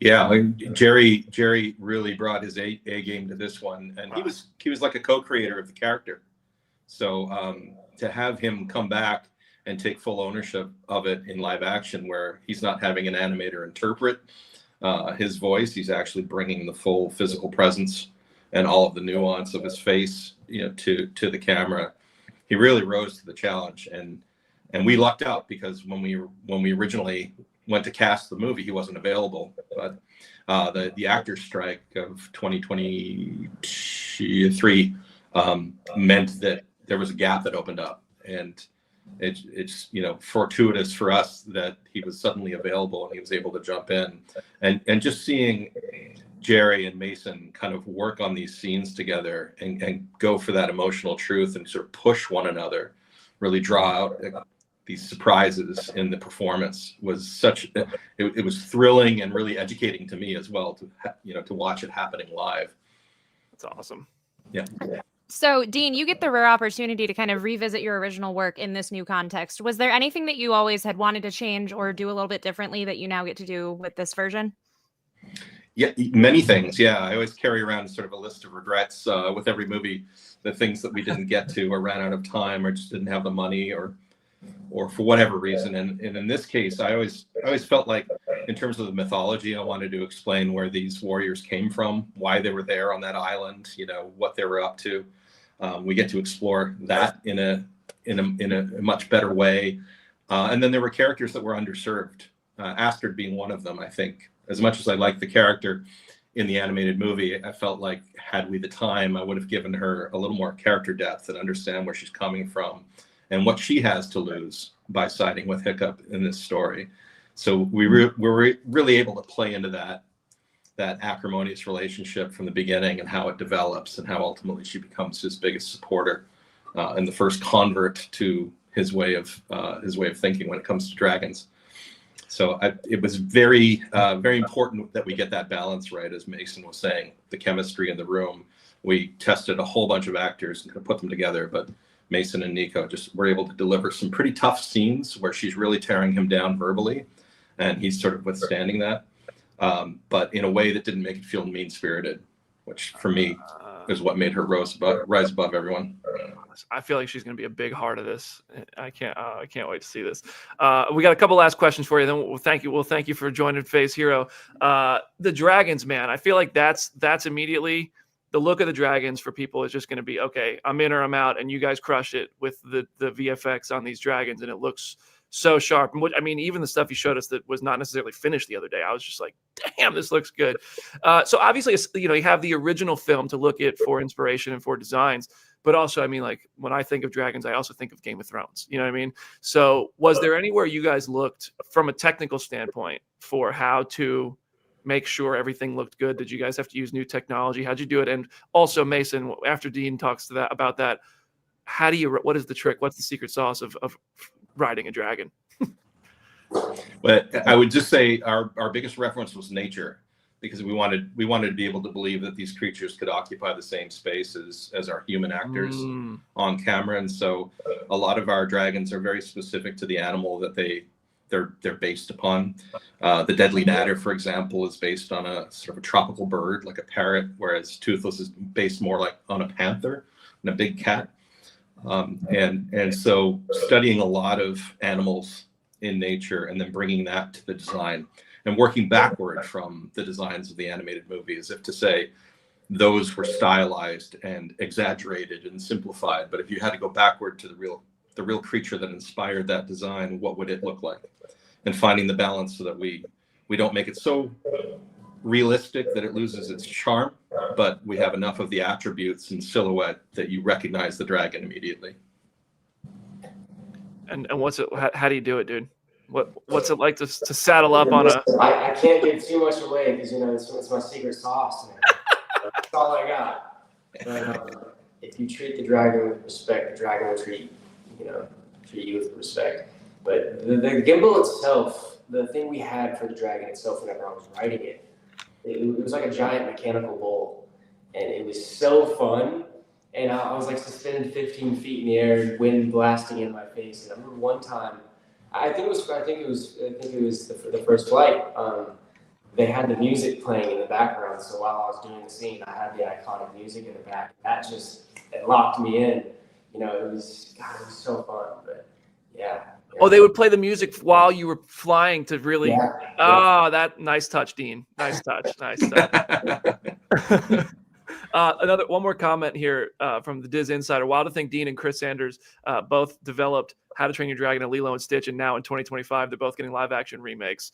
Yeah, Jerry really brought his A game to this one, and he was like a co-creator of the character. So to have him come back and take full ownership of it in live action, where he's not having an animator interpret his voice, he's actually bringing the full physical presence and all of the nuance of his face, to the camera. He really rose to the challenge, and we lucked out because when we originally went to cast the movie, he wasn't available. But the actors' strike of 2023 meant that there was a gap that opened up, and it's fortuitous for us that he was suddenly available and he was able to jump in, and just seeing Jerry and Mason kind of work on these scenes together and go for that emotional truth and sort of push one another, really draw out these surprises in the performance was it was thrilling and really educating to me as well to watch it happening live. That's awesome. Yeah. So, Dean, you get the rare opportunity to kind of revisit your original work in this new context. Was there anything that you always had wanted to change or do a little bit differently that you now get to do with this version? Yeah, many things. Yeah, I always carry around sort of a list of regrets with every movie, the things that we didn't get to or ran out of time or just didn't have the money or for whatever reason. And in this case, I always felt like in terms of the mythology, I wanted to explain where these warriors came from, why they were there on that island, what they were up to. We get to explore that in a much better way. And then there were characters that were underserved, Astrid being one of them. I think as much as I liked the character in the animated movie, I felt like had we the time, I would have given her a little more character depth and understand where she's coming from and what she has to lose by siding with Hiccup in this story. So we were really able to play into that acrimonious relationship from the beginning and how it develops and how ultimately she becomes his biggest supporter and the first convert to his way of thinking when it comes to dragons. So it was very, very important that we get that balance right, as Mason was saying, the chemistry in the room. We tested a whole bunch of actors and put them together, but Mason and Nico just were able to deliver some pretty tough scenes where she's really tearing him down verbally, and he's sort of withstanding that, but in a way that didn't make it feel mean-spirited, which for me is what made her rise above everyone. I feel like she's going to be a big part of this. I can't wait to see this. We got a couple last questions for you. Then we'll thank you. We'll thank you for joining Phase Hero. The dragons, man. I feel like that's immediately the look of the dragons for people is just going to be, okay, I'm in or I'm out, and you guys crush it with the VFX on these dragons, and it looks so sharp. And even the stuff you showed us that was not necessarily finished the other day, I was just like, damn, this looks good. So obviously, you have the original film to look at for inspiration and for designs, but also, when I think of dragons, I also think of Game of Thrones. You know what I mean? So was there anywhere you guys looked from a technical standpoint for how to make sure everything looked good? Did you guys have to use new technology? How'd you do it? And also, Mason, after Dean talks about that, what is the trick? What's the secret sauce of riding a dragon? But I would just say our biggest reference was nature, because we wanted to be able to believe that these creatures could occupy the same space as our human actors on camera. And so a lot of our dragons are very specific to the animal that they're based upon. The Deadly Natter, for example, is based on a sort of a tropical bird like a parrot, whereas Toothless is based more like on a panther and a big cat. And so studying a lot of animals in nature and then bringing that to the design and working backward from the designs of the animated movie, as if to say those were stylized and exaggerated and simplified. But if you had to go backward to the real creature that inspired that design, what would it look like? And finding the balance so that we don't make it so realistic that it loses its charm, but we have enough of the attributes and silhouette that you recognize the dragon immediately. And how do you do it, dude? What's it like to saddle up on a? I can't give too much away because it's my secret sauce. That's all I got. But, if you treat the dragon with respect, the dragon will treat you with respect. But the gimbal itself, the thing we had for the dragon itself, whenever I was writing it, it was like a giant mechanical bull, and it was so fun. And I was like suspended 15 feet in the air, wind blasting in my face. And I remember one time, I think it was the first flight. They had the music playing in the background, so while I was doing the scene, I had the iconic music in the back. That it locked me in. It was so fun. But yeah. Oh, they would play the music while you were flying to really. Yeah. Oh, that nice touch, Dean. Nice touch. Nice touch. One more comment here from the Diz Insider. Wild to think Dean and Chris Sanders both developed How to Train Your Dragon and Lilo and Stitch, and now in 2025 they're both getting live action remakes,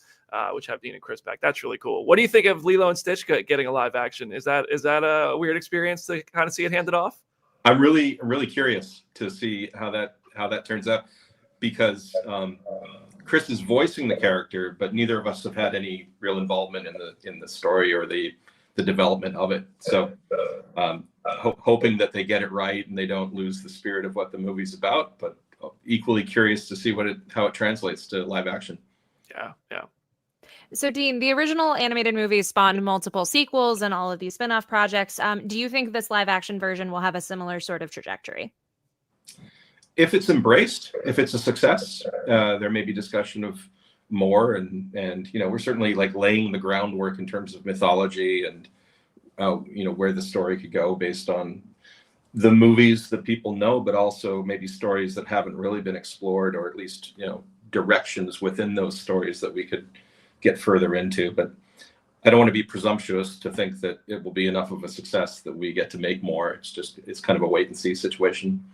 which have Dean and Chris back. That's really cool. What do you think of Lilo and Stitch getting a live action? Is that a weird experience to kind of see it handed off? I'm really curious to see how that turns out, because Chris is voicing the character, but neither of us have had any real involvement in the story or the development of it. So hoping that they get it right and they don't lose the spirit of what the movie's about, but equally curious to see how it translates to live action. Yeah. So Dean, the original animated movie spawned multiple sequels and all of these spin-off projects. Do you think this live action version will have a similar sort of trajectory? If it's embraced, if it's a success, there may be discussion of more, and we're certainly like laying the groundwork in terms of mythology and where the story could go based on the movies that people know, but also maybe stories that haven't really been explored, or at least directions within those stories that we could get further into. But I don't want to be presumptuous to think that it will be enough of a success that we get to make more. It's kind of a wait and see situation.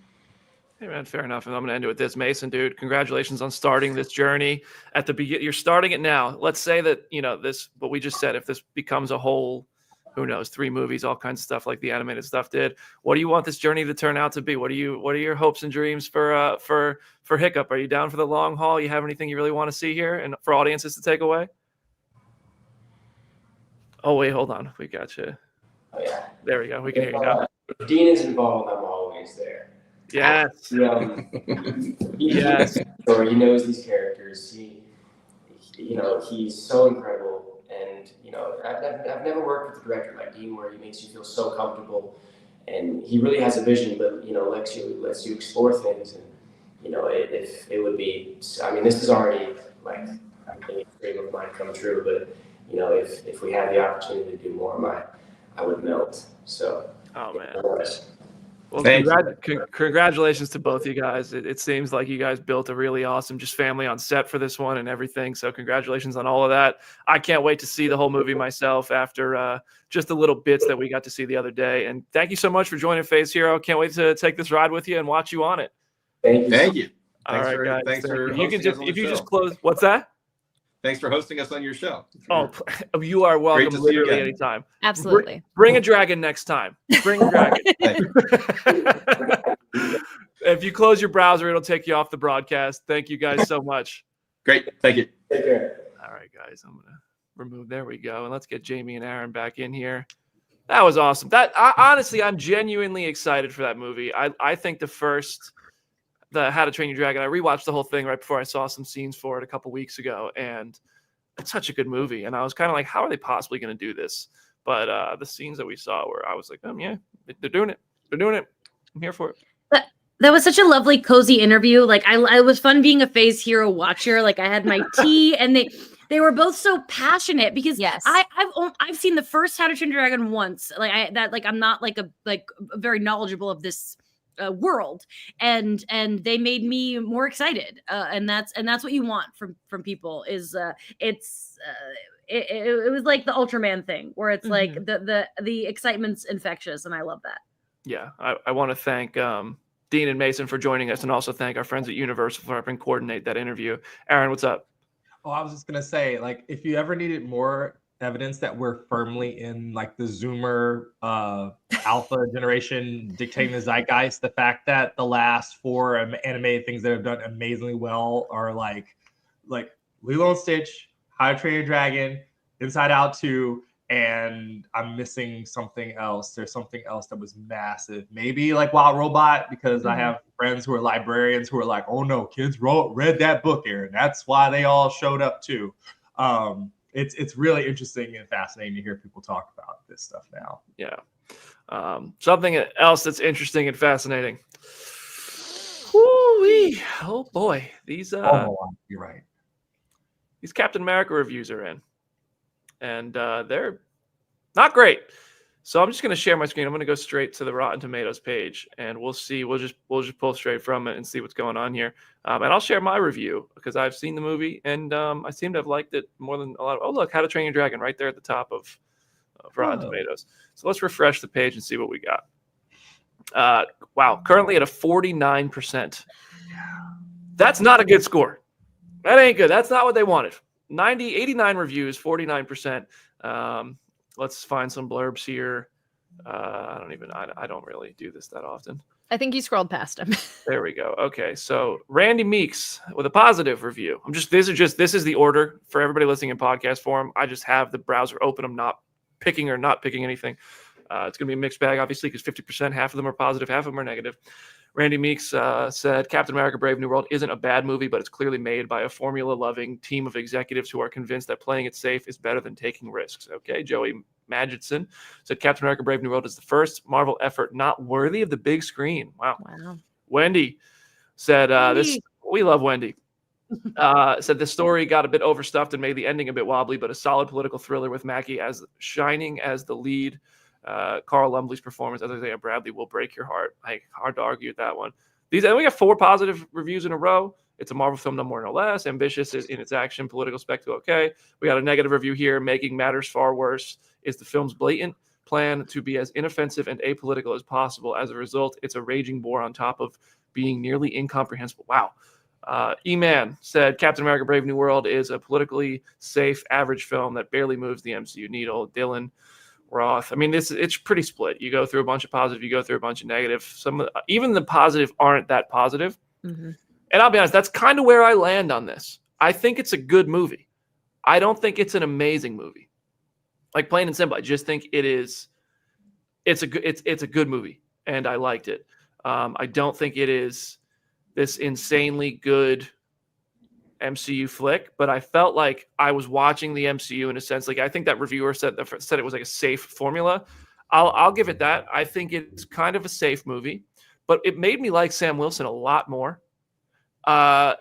Hey man, fair enough. And I'm going to end it with this. Mason, dude, congratulations on starting this journey at the beginning. You're starting it now. Let's say that, what we just said, if this becomes a whole, who knows, 3 movies, all kinds of stuff like the animated stuff did. What do you want this journey to turn out to be? What are your hopes and dreams for Hiccup? Are you down for the long haul? You have anything you really want to see here and for audiences to take away? Oh, wait, hold on. We got you. Oh, yeah. There we go. We can hear you now. If Dean is involved, I'm always there. Yes. Yes. Or he knows these characters. He's so incredible. And I've never worked with a director like Dean where he makes you feel so comfortable, and he really has a vision, but lets you explore things. And if it would be, this is already like a dream of mine come true. But if we had the opportunity to do more, I would melt. So. Oh man. Well, congratulations to both you guys. It seems like you guys built a really awesome just family on set for this one and everything. So congratulations on all of that. I can't wait to see the whole movie myself after just the little bits that we got to see the other day. And thank you so much for joining Phase Hero. Can't wait to take this ride with you and watch you on it. Thank you. All right, guys. Thanks for you can just close. What's that? Thanks for hosting us on your show. Oh, you are welcome literally anytime. Absolutely. Bring a dragon next time. Bring a dragon. If you close your browser, it'll take you off the broadcast. Thank you guys so much. Great. Thank you. Take care. All right, guys. I'm going to remove. There we go. And let's get Jamie and Aaron back in here. That was awesome. Honestly, I'm genuinely excited for that movie. I think the How to Train Your Dragon, I rewatched the whole thing right before I saw some scenes for it a couple weeks ago, and it's such a good movie. And I was kind of like, how are they possibly going to do this? But the scenes that we saw I was like, yeah, they're doing it. They're doing it. I'm here for it. That was such a lovely, cozy interview. Like it was fun being a Phase Hero watcher. Like I had my tea, and they were both so passionate because yes, I've seen the first How to Train Your Dragon once. I'm not very knowledgeable of this world, and they made me more excited. And that's what you want from people is it was like the Ultraman thing where it's like the excitement's infectious, and I love that. Yeah, I want to thank Dean and Mason for joining us, and also thank our friends at Universal for helping coordinate that interview. Aaron, what's up? Oh, I was just gonna say, like, if you ever needed more evidence that we're firmly in like the Zoomer alpha generation dictating the zeitgeist, the fact that the last 4 animated things that have done amazingly well are like Lilo and Stitch, How to Train Your Dragon, Inside Out 2, and I'm missing something else. There's something else that was massive. Maybe like Wild Robot, because I have friends who are librarians who are like, oh no, kids read that book, Aaron. That's why they all showed up too. It's really interesting and fascinating to hear people talk about this stuff now. Yeah. Something else that's interesting and fascinating. Woo-wee. Oh boy, these you're right. These Captain America reviews are in, and they're not great. So I'm just going to share my screen. I'm going to go straight to the Rotten Tomatoes page, and we'll see. We'll just pull straight from it and see what's going on here. And I'll share my review because I've seen the movie, and I seem to have liked it more than a lot of. Oh look, How to Train Your Dragon right there at the top of Rotten Tomatoes. So let's refresh the page and see what we got. Wow, currently at a 49%. That's not a good score. That ain't good. That's not what they wanted. 89 reviews, 49%. Let's find some blurbs here. I don't really do this that often. I think you scrolled past him. There we go. Okay, so Randy Meeks with a positive review. This is the order for everybody listening in podcast form. I just have the browser open. I'm not picking anything. It's going to be a mixed bag, obviously, because 50%, half of them are positive, half of them are negative. Randy Meeks said, Captain America Brave New World isn't a bad movie, but it's clearly made by a formula-loving team of executives who are convinced that playing it safe is better than taking risks. Okay, Joey Magidson said, Captain America Brave New World is the first Marvel effort not worthy of the big screen. Wow. Wendy said, we love Wendy. Said the story got a bit overstuffed and made the ending a bit wobbly, but a solid political thriller with Mackie as shining as the lead. Carl Lumbly's performance as Isaiah Bradley will break your heart. Hard to argue with that one. We got 4 positive reviews in a row. It's a Marvel film, no more, no less. Ambitious in its action, political spectacle. Okay. We got a negative review here. Making matters far worse is the film's blatant plan to be as inoffensive and apolitical as possible. As a result, it's a raging bore on top of being nearly incomprehensible. Wow. E-Man said Captain America Brave New World is a politically safe, average film that barely moves the MCU needle. Dylan Roth. I mean, it's pretty split. You go through a bunch of positive, you go through a bunch of negative. Even the positive aren't that positive. Mm-hmm. And I'll be honest, that's kind of where I land on this. I think it's a good movie. I don't think it's an amazing movie. Like plain and simple, I just think it's a good movie, and I liked it. I don't think it is this insanely good MCU flick, but I felt like I was watching the MCU in a sense. Like I think that reviewer said it was like a safe formula. I'll give it that. I think it's kind of a safe movie, but it made me like Sam Wilson a lot more. And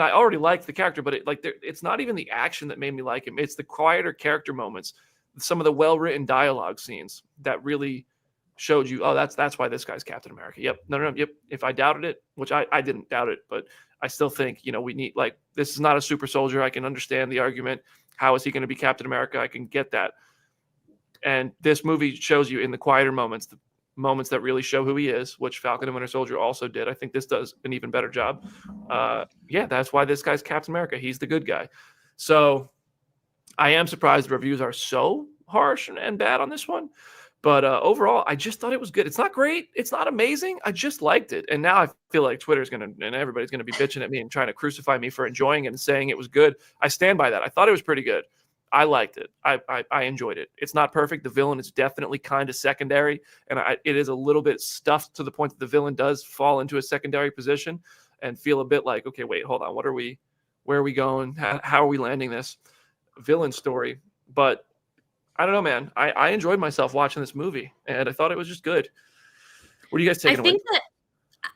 I already liked the character, but it's not even the action that made me like him. It's the quieter character moments, some of the well-written dialogue scenes that really showed you, oh, that's why this guy's Captain America. Yep. No. Yep. If I doubted it, which I didn't doubt it, but I still think, we need, this is not a super soldier. I can understand the argument. How is he going to be Captain America? I can get that. And this movie shows you in the quieter moments, the moments that really show who he is, which Falcon and Winter Soldier also did. I think this does an even better job. That's why this guy's Captain America. He's the good guy. So I am surprised the reviews are so harsh and bad on this one. But overall, I just thought it was good. It's not great. It's not amazing. I just liked it. And now I feel like Twitter's and everybody's going to be bitching at me and trying to crucify me for enjoying it and saying it was good. I stand by that. I thought it was pretty good. I liked it. I enjoyed it. It's not perfect. The villain is definitely kind of secondary. And it is a little bit stuffed to the point that the villain does fall into a secondary position and feel a bit like, okay, wait, hold on. Where are we going? How are we landing this villain story? But I don't know, man. I enjoyed myself watching this movie, and I thought it was just good. What are you guys taking away?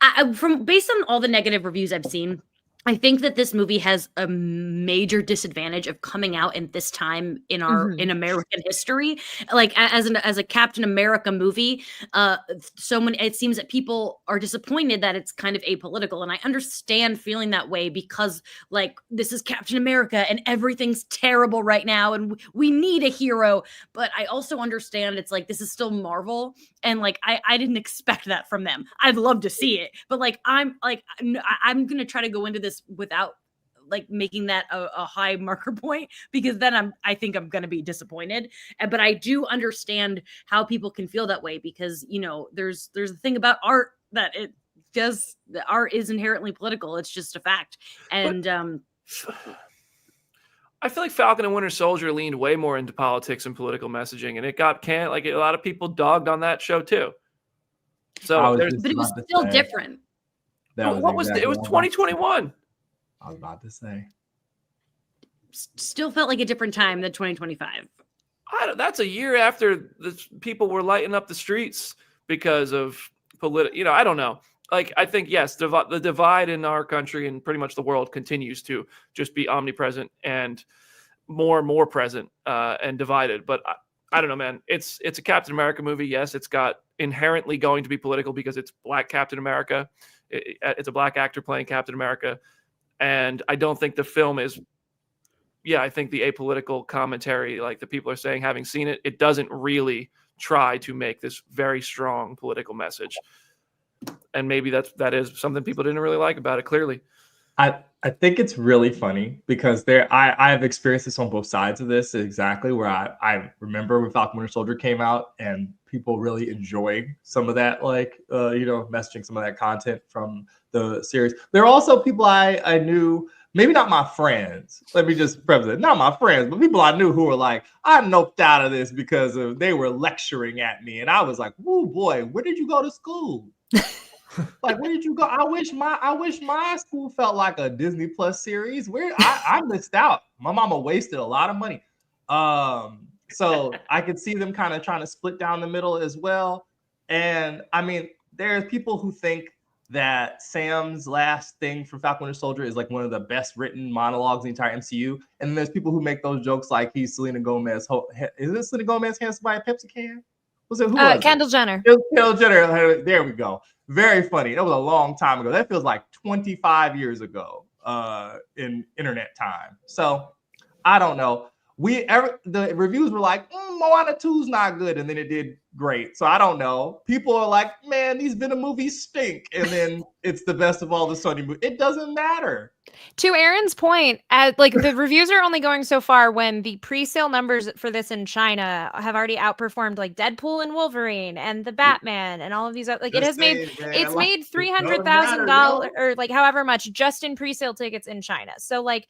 I think that based on all the negative reviews I've seen, I think that this movie has a major disadvantage of coming out in this time in in American history. Like as a Captain America movie, it seems that people are disappointed that it's kind of apolitical, and I understand feeling that way because this is Captain America and everything's terrible right now, and we need a hero. But I also understand it's this is still Marvel, and I didn't expect that from them. I'd love to see it, but I'm gonna try to go into this without making that a high marker point, because then I think I'm going to be disappointed. But I do understand how people can feel that way, because there's a thing about art that the art is inherently political. It's just a fact. And I feel like Falcon and Winter Soldier leaned way more into politics and political messaging, and it got like a lot of people dogged on that show too. So but it was still different. What was it? Was 2021. I was about to say. Still felt like a different time than 2025. That's a year after the people were lighting up the streets because of political. I don't know. Like, I think, yes, the divide in our country and pretty much the world continues to just be omnipresent and more present and divided. But I don't know, man. It's a Captain America movie. Yes, it's got inherently going to be political because it's Black Captain America. It's a Black actor playing Captain America. And I don't think the film is, I think the apolitical commentary, like the people are saying, having seen it, it doesn't really try to make this very strong political message. And maybe that is something people didn't really like about it, clearly. I think it's really funny because I have experienced this on both sides of this exactly, where I remember when Falcon Winter Soldier came out and people really enjoying some of that, like, messaging, some of that content from the series. There are also people I knew, maybe not my friends. Let me just preface it. Not my friends, but people I knew who were like, I noped out of this because they were lecturing at me. And I was like, oh boy, where did you go to school? Like, where did you go? I wish my school felt like a Disney Plus series. Where I missed out. My mama wasted a lot of money. So I could see them kind of trying to split down the middle as well. And I mean, there's people who think that Sam's last thing from Falcon Winter Soldier is like one of the best written monologues in the entire MCU. And then there's people who make those jokes like he's Selena Gomez. Is it Selena Gomez hands by a Pepsi can? Was it Kendall Jenner? Kendall Jenner. There we go. Very funny. That was a long time ago. That feels like 25 years ago in internet time. So I don't know. The reviews were like, Moana 2's not good, and then it did great. So I don't know. People are like, man, these Venom movies stink, and then it's the best of all the Sony movies. It doesn't matter. To Aaron's point, the reviews are only going so far when the pre-sale numbers for this in China have already outperformed like Deadpool and Wolverine and the Batman and all of these. Like, it has made made $300,000 or like however much just in pre-sale tickets in China. So like,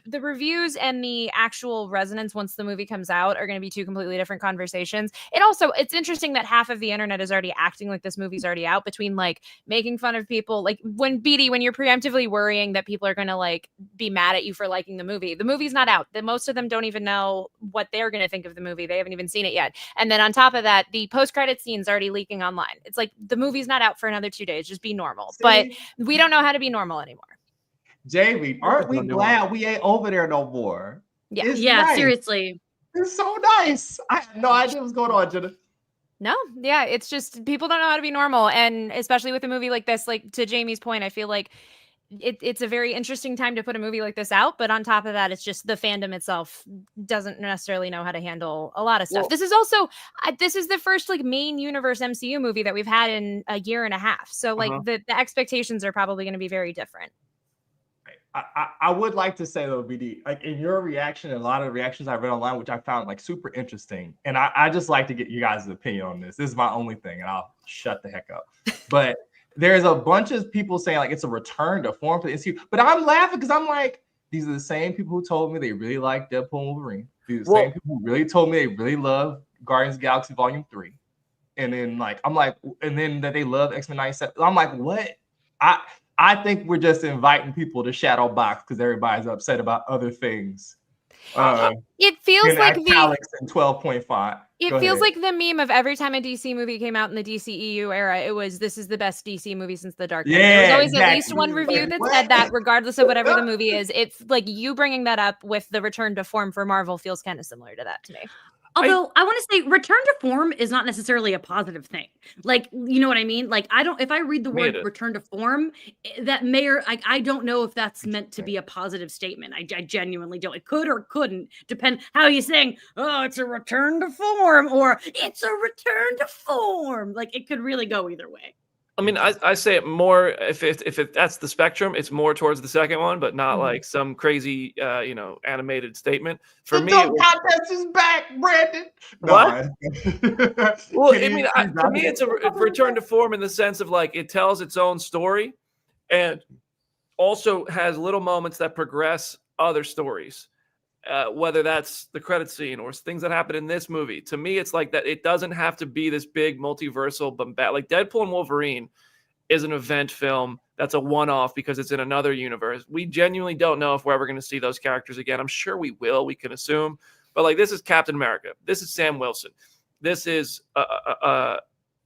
the reviews and the actual resonance once the movie comes out are going to be two completely different conversations. It's interesting that half of the internet is already acting like this movie's already out, between like making fun of people. Like when you're preemptively worrying that people are going to like be mad at you for liking the movie's not out. Most of them don't even know what they're going to think of the movie. They haven't even seen it yet. And then on top of that, the post-credit scene's already leaking online. It's like, the movie's not out for another 2 days. Just be normal. But we don't know how to be normal anymore. Jamie, aren't we glad we ain't over there no more? Yeah. Nice. Seriously. It's so nice. I had no idea what's going on, Jenna. No, yeah, it's just people don't know how to be normal. And especially with a movie like this, like to Jamie's point, I feel like it's a very interesting time to put a movie like this out. But on top of that, it's just the fandom itself doesn't necessarily know how to handle a lot of stuff. Well, this is the first like main universe MCU movie that we've had in a year and a half. So like the expectations are probably going to be very different. I would like to say though, BD, like in your reaction and a lot of the reactions I read online, which I found like super interesting. And I just like to get you guys' opinion on this. This is my only thing, and I'll shut the heck up. But there's a bunch of people saying like it's a return to form for the MCU. But I'm laughing because I'm like, these are the same people who told me they really like Deadpool and Wolverine. These are the same people who really told me they really love Guardians of the Galaxy Volume 3. And then like, I'm like, and then that they love X-Men 97. I'm like, what? I think we're just inviting people to shadow box because everybody's upset about other things. It feels like italics and 12-point font. It feels like the meme of every time a DC movie came out in the DCEU era, it was, this is the best DC movie since The Dark Knight. There was always at least one review that said that, regardless of whatever the movie is. It's like you bringing that up with the return to form for Marvel feels kind of similar to that to me. Although I want to say return to form is not necessarily a positive thing. Like, you know what I mean? Like, if I read the word return to form, that may or I don't know if that's meant to be a positive statement. I genuinely don't. It could or couldn't depend how you're saying, oh, it's a return to form or it's a return to form. Like, it could really go either way. I mean, I say it more if that's the spectrum, it's more towards the second one, but not like some crazy, animated statement. For me, contest is back, Brandon. What? Well, I mean, for me, it's a return to form in the sense of like it tells its own story, and also has little moments that progress other stories. whether that's the credit scene or things that happen in this movie. To me, it's like that. It doesn't have to be this big multiversal bombast. Like Deadpool and Wolverine is an event film that's a one-off because it's in another universe. We genuinely don't know if we're ever going to see those characters again. I'm sure we will. We can assume. But like, this is Captain America. This is Sam Wilson. This is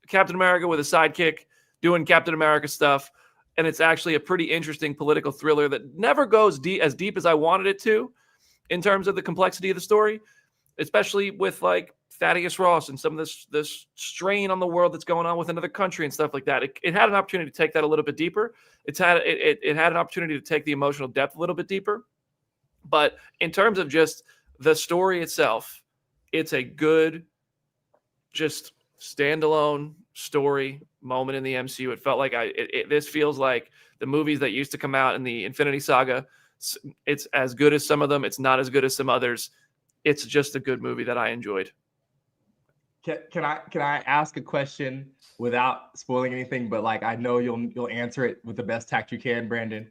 Captain America with a sidekick doing Captain America stuff. And it's actually a pretty interesting political thriller that never goes as deep as I wanted it to in terms of the complexity of the story, especially with like Thaddeus Ross and some of this strain on the world that's going on with another country and stuff like that. It had an opportunity to take that a little bit deeper. It had an opportunity to take the emotional depth a little bit deeper. But in terms of just the story itself, it's a good, just standalone story moment in the MCU. It felt like this feels like the movies that used to come out in the Infinity Saga. It's as good as some of them. It's not as good as some others. It's just a good movie that I enjoyed. Can I ask a question without spoiling anything? But like, I know you'll answer it with the best tact you can, Brandon.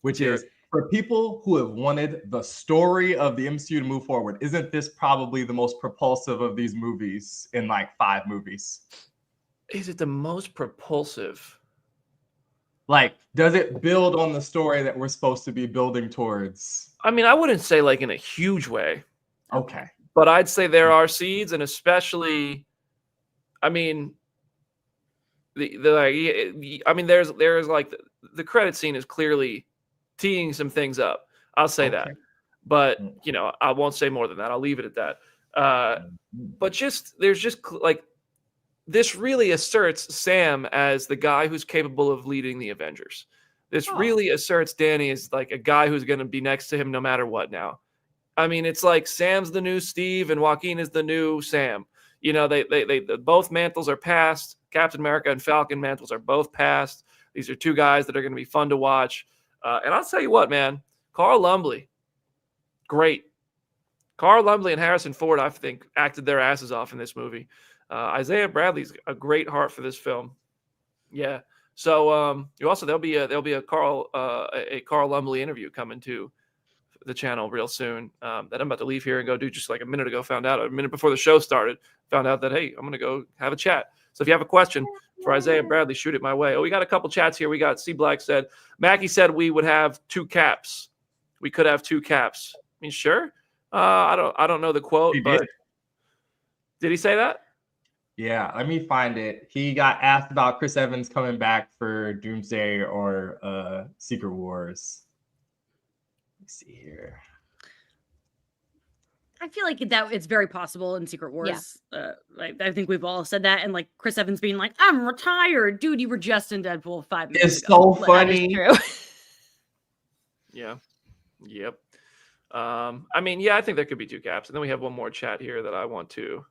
Which is, for people who have wanted the story of the MCU to move forward, isn't this probably the most propulsive of these movies in like 5 movies? Is it the most propulsive? Like, does it build on the story that we're supposed to be building towards? I mean, I wouldn't say like in a huge way. Okay. But I'd say there are seeds, and especially, I mean, there's like the credit scene is clearly teeing some things up. I'll say that, but I won't say more than that. I'll leave it at that. But there's just like, this really asserts Sam as the guy who's capable of leading the Avengers. This really asserts Danny as like a guy who's going to be next to him no matter what now. I mean, it's like Sam's the new Steve and Joaquin is the new Sam. They both mantles are passed. Captain America and Falcon mantles are both passed. These are 2 guys that are going to be fun to watch. And I'll tell you what, man, Carl Lumbly, great. Carl Lumbly and Harrison Ford, I think, acted their asses off in this movie. Isaiah Bradley's a great heart for this film. Yeah. So there'll be a Carl Lumbly interview coming to the channel real soon that I'm about to leave here and go do. Just like a minute before the show started, found out that, hey, I'm going to go have a chat. So if you have a question for Isaiah Bradley, shoot it my way. Oh, we got a couple chats here. We got C Black said, Mackie said we would have 2 caps. We could have 2 caps. I mean, sure. I don't know the quote, but did he say that? Yeah, let me find it. He got asked about Chris Evans coming back for Doomsday or Secret Wars. Let's see here. I feel like that it's very possible in Secret Wars. Yeah. I think we've all said that, and like Chris Evans being like, "I'm retired, dude. You were just in Deadpool 5 minutes ago." It's so funny. True. Yeah. Yep. I mean, yeah, I think there could be 2 caps, and then we have one more chat here that I want to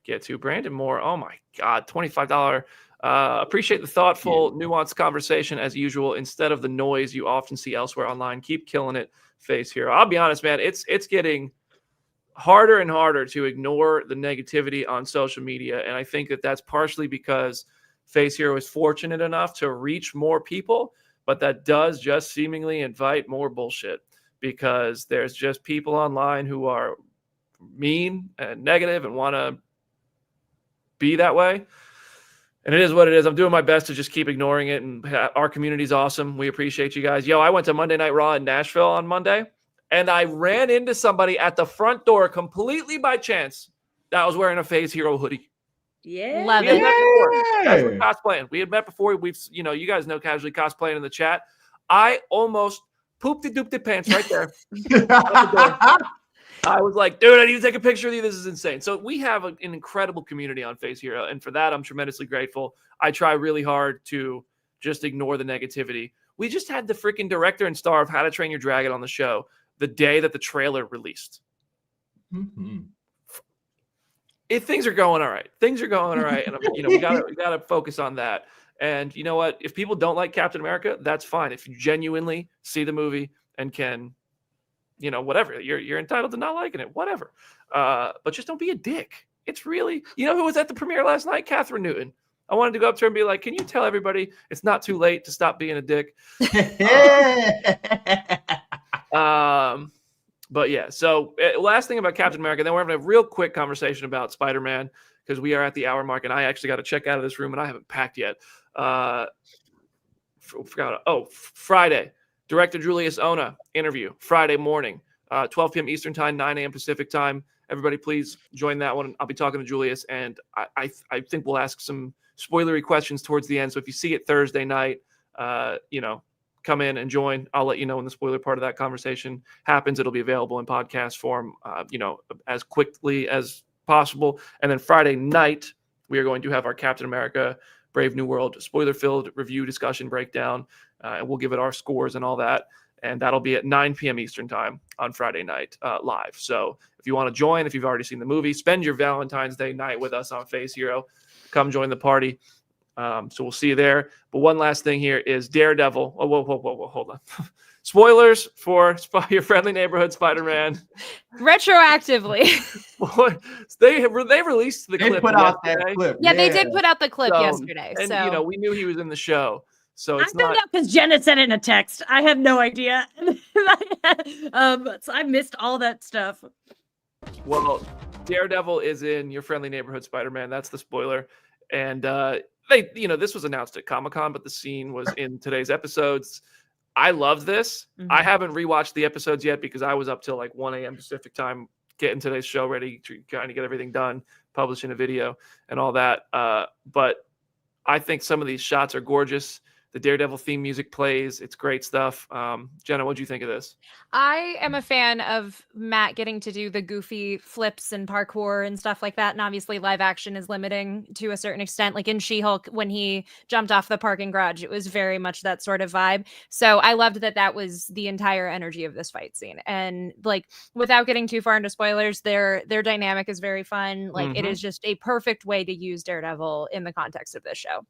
get to. Brandon Moore. Oh my God, $25. Appreciate the thoughtful, nuanced conversation as usual. Instead of the noise you often see elsewhere online, keep killing it, Face Hero. I'll be honest, man. It's getting harder and harder to ignore the negativity on social media, and I think that's partially because Face Hero is fortunate enough to reach more people, but that does just seemingly invite more bullshit because there's just people online who are mean and negative and want to be that way. And it is what it is. I'm doing my best to just keep ignoring it. And our community's awesome. We appreciate you guys. Yo, I went to Monday Night Raw in Nashville on Monday, and I ran into somebody at the front door completely by chance that was wearing a Phase Hero hoodie. Yeah. Love We had it. met before. Guys were cosplaying. We had met before. You guys know casually cosplaying in the chat. I almost pooped the pants right there. I was like, dude, I need to take a picture of you. This is insane. So we have an incredible community on Face Hero. And for that, I'm tremendously grateful. I try really hard to just ignore the negativity. We just had the freaking director and star of How to Train Your Dragon on the show the day that the trailer released. Mm-hmm. If things are going all right. Things are going all right. And we gotta focus on that. And you know what? If people don't like Captain America, that's fine. If you genuinely see the movie and can, whatever, you're entitled to not liking it, whatever. But just don't be a dick. It's really, who was at the premiere last night? Catherine Newton. I wanted to go up to her and be like, can you tell everybody it's not too late to stop being a dick? But yeah, so last thing about Captain America, then we're having a real quick conversation about Spider-Man because we are at the hour mark, and I actually got to check out of this room, and I haven't packed yet. Friday, director Julius Ona interview Friday morning, 12 p.m. Eastern time, 9 a.m. Pacific time. Everybody, please join that one. I'll be talking to Julius, and I think we'll ask some spoilery questions towards the end. So if you see it Thursday night, come in and join. I'll let you know when the spoiler part of that conversation happens. It'll be available in podcast form, as quickly as possible. And then Friday night, we are going to have our Captain America Brave New World spoiler-filled review discussion breakdown, and we'll give it our scores and all that. And that'll be at 9 p.m. Eastern time on Friday night live. So if you want to join, if you've already seen the movie, spend your Valentine's Day night with us on Face Hero. Come join the party. So we'll see you there. But one last thing here is Daredevil. Whoa, hold on. Spoilers for your friendly neighborhood Spider-Man. Retroactively. They released the clip. Put out that clip. Yeah, they did put out the clip yesterday. And so we knew he was in the show. So I found out because Jenna sent it in a text. I have no idea. So I missed all that stuff. Well, Daredevil is in your friendly neighborhood Spider-Man. That's the spoiler. And this was announced at Comic-Con, but the scene was in today's episodes. I loved this. Mm-hmm. I haven't rewatched the episodes yet because I was up till like 1 a.m. Pacific time getting today's show ready to kind of get everything done, publishing a video and all that. But I think some of these shots are gorgeous. The Daredevil theme music plays. It's great stuff. Jenna, what'd you think of this? I am a fan of Matt getting to do the goofy flips and parkour and stuff like that. And obviously live action is limiting to a certain extent. Like in She-Hulk, when he jumped off the parking garage, it was very much that sort of vibe. So I loved that was the entire energy of this fight scene. And like, without getting too far into spoilers, their dynamic is very fun. Like it is just a perfect way to use Daredevil in the context of this show.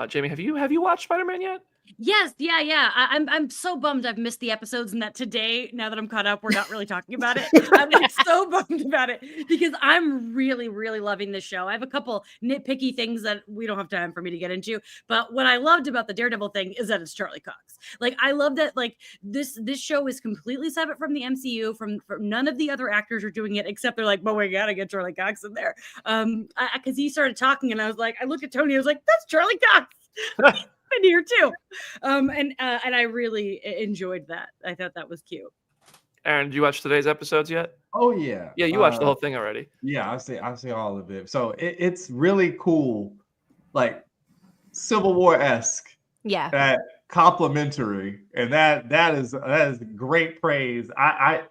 Jamie, have you watched Spider-Man yet? Yes, yeah. I'm so bummed I've missed the episodes and that today, now that I'm caught up, we're not really talking about it. I'm like so bummed about it because I'm really, really loving this show. I have a couple nitpicky things that we don't have time for me to get into, but what I loved about the Daredevil thing is that it's Charlie Cox. Like I love that like this show is completely separate from the MCU, from none of the other actors are doing it except they're like, but we gotta get Charlie Cox in there. Because he started talking and I was like, I looked at Tony, I was like, that's Charlie Cox. In here too, and I really enjoyed that. I thought that was cute. Aaron, did you watch today's episodes yet? Oh yeah, you watched the whole thing already. Yeah, I've seen all of it. So it's really cool, like Civil War-esque. Yeah, that complimentary, and that is great praise. I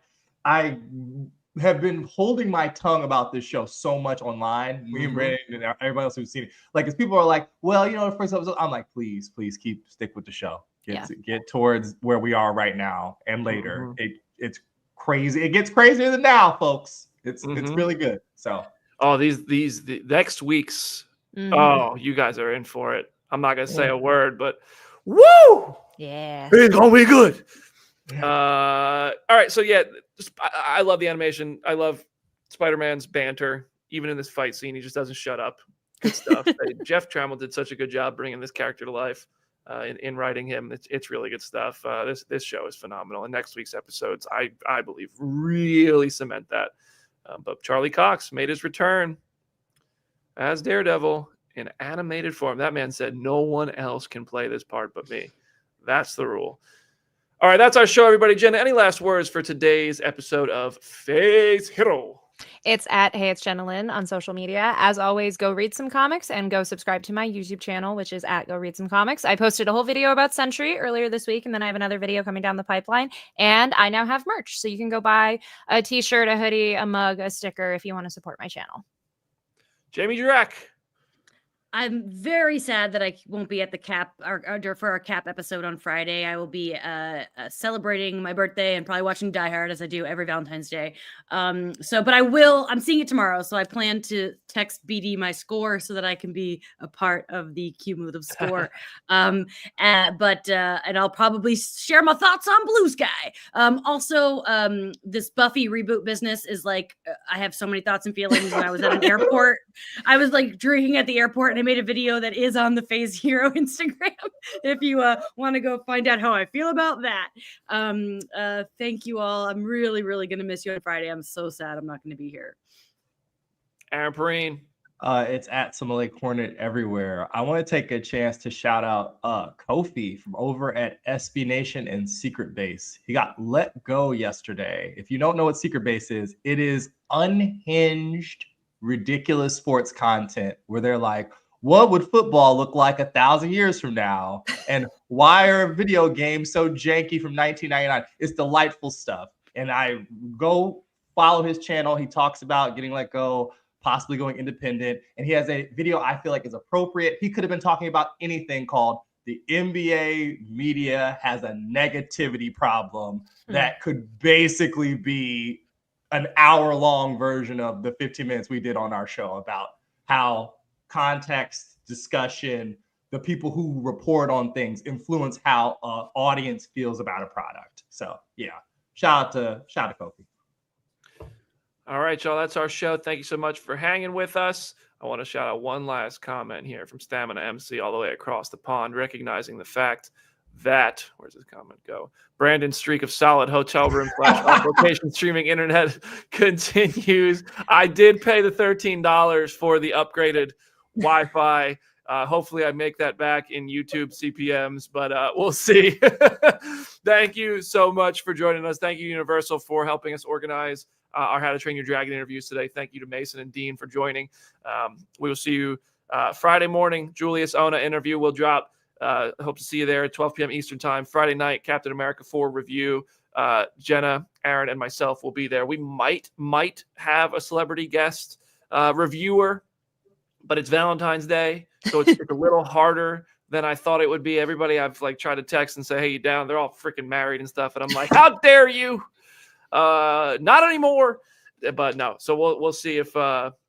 have been holding my tongue about this show so much online. Me and Brandon and everybody else who's seen it. Like, as people are like, well, the first episode, I'm like, please stick with the show. Get towards where we are right now and later. It's crazy. It gets crazier than now, folks. It's really good. So, the next week's. Oh, you guys are in for it. I'm not gonna say a word, but woo! Yeah, it's gonna be good. All right, so I love the animation. I love Spider-Man's banter. Even in this fight scene, he just doesn't shut up. Good stuff. Jeff Trammell did such a good job bringing this character to life in writing him. It's really good stuff. This show is phenomenal, and next week's episodes, I believe, really cement that. But Charlie Cox made his return as Daredevil in animated form. That man said, no one else can play this part but me. That's the rule. All right, that's our show, everybody. Jenna, any last words for today's episode of Face Hero? It's at Hey It's Jenna Lynn on social media. As always, go read some comics and go subscribe to my YouTube channel, which is at Go Read Some Comics. I posted a whole video about Sentry earlier this week, and then I have another video coming down the pipeline. And I now have merch, so you can go buy a t-shirt, a hoodie, a mug, a sticker if you want to support my channel. Jamie Durack. I'm very sad that I won't be at the Cap or for our Cap episode on Friday. I will be celebrating my birthday and probably watching Die Hard as I do every Valentine's Day. But I'm seeing it tomorrow. So I plan to text BD my score so that I can be a part of the cumulative score. And I'll probably share my thoughts on Blue Sky. This Buffy reboot business is like, I have so many thoughts and feelings when I was at an airport. I was like drinking at the airport and I made a video that is on the Phase Hero Instagram if you want to go find out how I feel about that. Thank you all. I'm really, really going to miss you on Friday. I'm so sad I'm not going to be here. Aaron Perrine. It's at Somalia Hornet everywhere. I want to take a chance to shout out Kofi from over at SB Nation and Secret Base. He got let go yesterday. If you don't know what Secret Base is, it is unhinged, ridiculous sports content where they're like, what would football look like 1,000 years from now? And why are video games so janky from 1999? It's delightful stuff. And I go follow his channel. He talks about getting let go, possibly going independent. And he has a video I feel like is appropriate. He could have been talking about anything called the NBA media has a negativity problem that could basically be an hour-long version of the 15 minutes we did on our show about how context, discussion, the people who report on things influence how an audience feels about a product. So yeah, shout out to Kofi. All right, y'all. That's our show. Thank you so much for hanging with us. I want to shout out one last comment here from Stamina MC all the way across the pond, recognizing the fact that, where's this comment go? Brandon's streak of solid hotel room / off-location streaming internet continues. I did pay the $13 for the upgraded Wi-Fi. Hopefully I make that back in YouTube CPMs, but we'll see. Thank you so much for joining us. Thank you, Universal, for helping us organize our How to Train Your Dragon interviews today. Thank you to Mason and Dean for joining. We will see you Friday morning. Julius Ona interview will drop. Hope to see you there at 12 p.m. Eastern time. Friday night, Captain America 4 review. Jenna, Aaron, and myself will be there. We might have a celebrity guest reviewer, but it's Valentine's Day, so it's a little harder than I thought it would be. Everybody I've tried to text and say, hey, you down? They're all freaking married and stuff, and I'm like, how dare you? Not anymore. But no. So we'll see if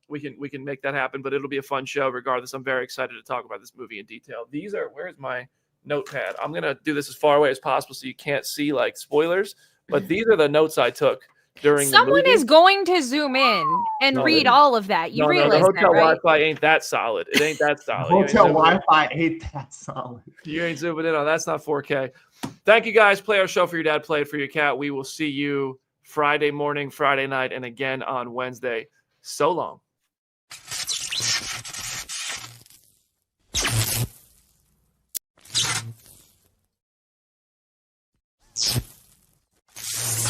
we can make that happen. But it'll be a fun show regardless. I'm very excited to talk about this movie in detail. Where's my notepad? I'm gonna do this as far away as possible so you can't see spoilers. But these are the notes I took during the movie. Someone is going to zoom in and read all of that. You realize the hotel that, right? Wi-Fi ain't that solid. It ain't that solid. Hotel Wi-Fi ain't that solid. You ain't zooming in on that's not 4K. Thank you guys. Play our show for your dad. Play it for your cat. We will see you Friday morning, Friday night, and again on Wednesday. So long.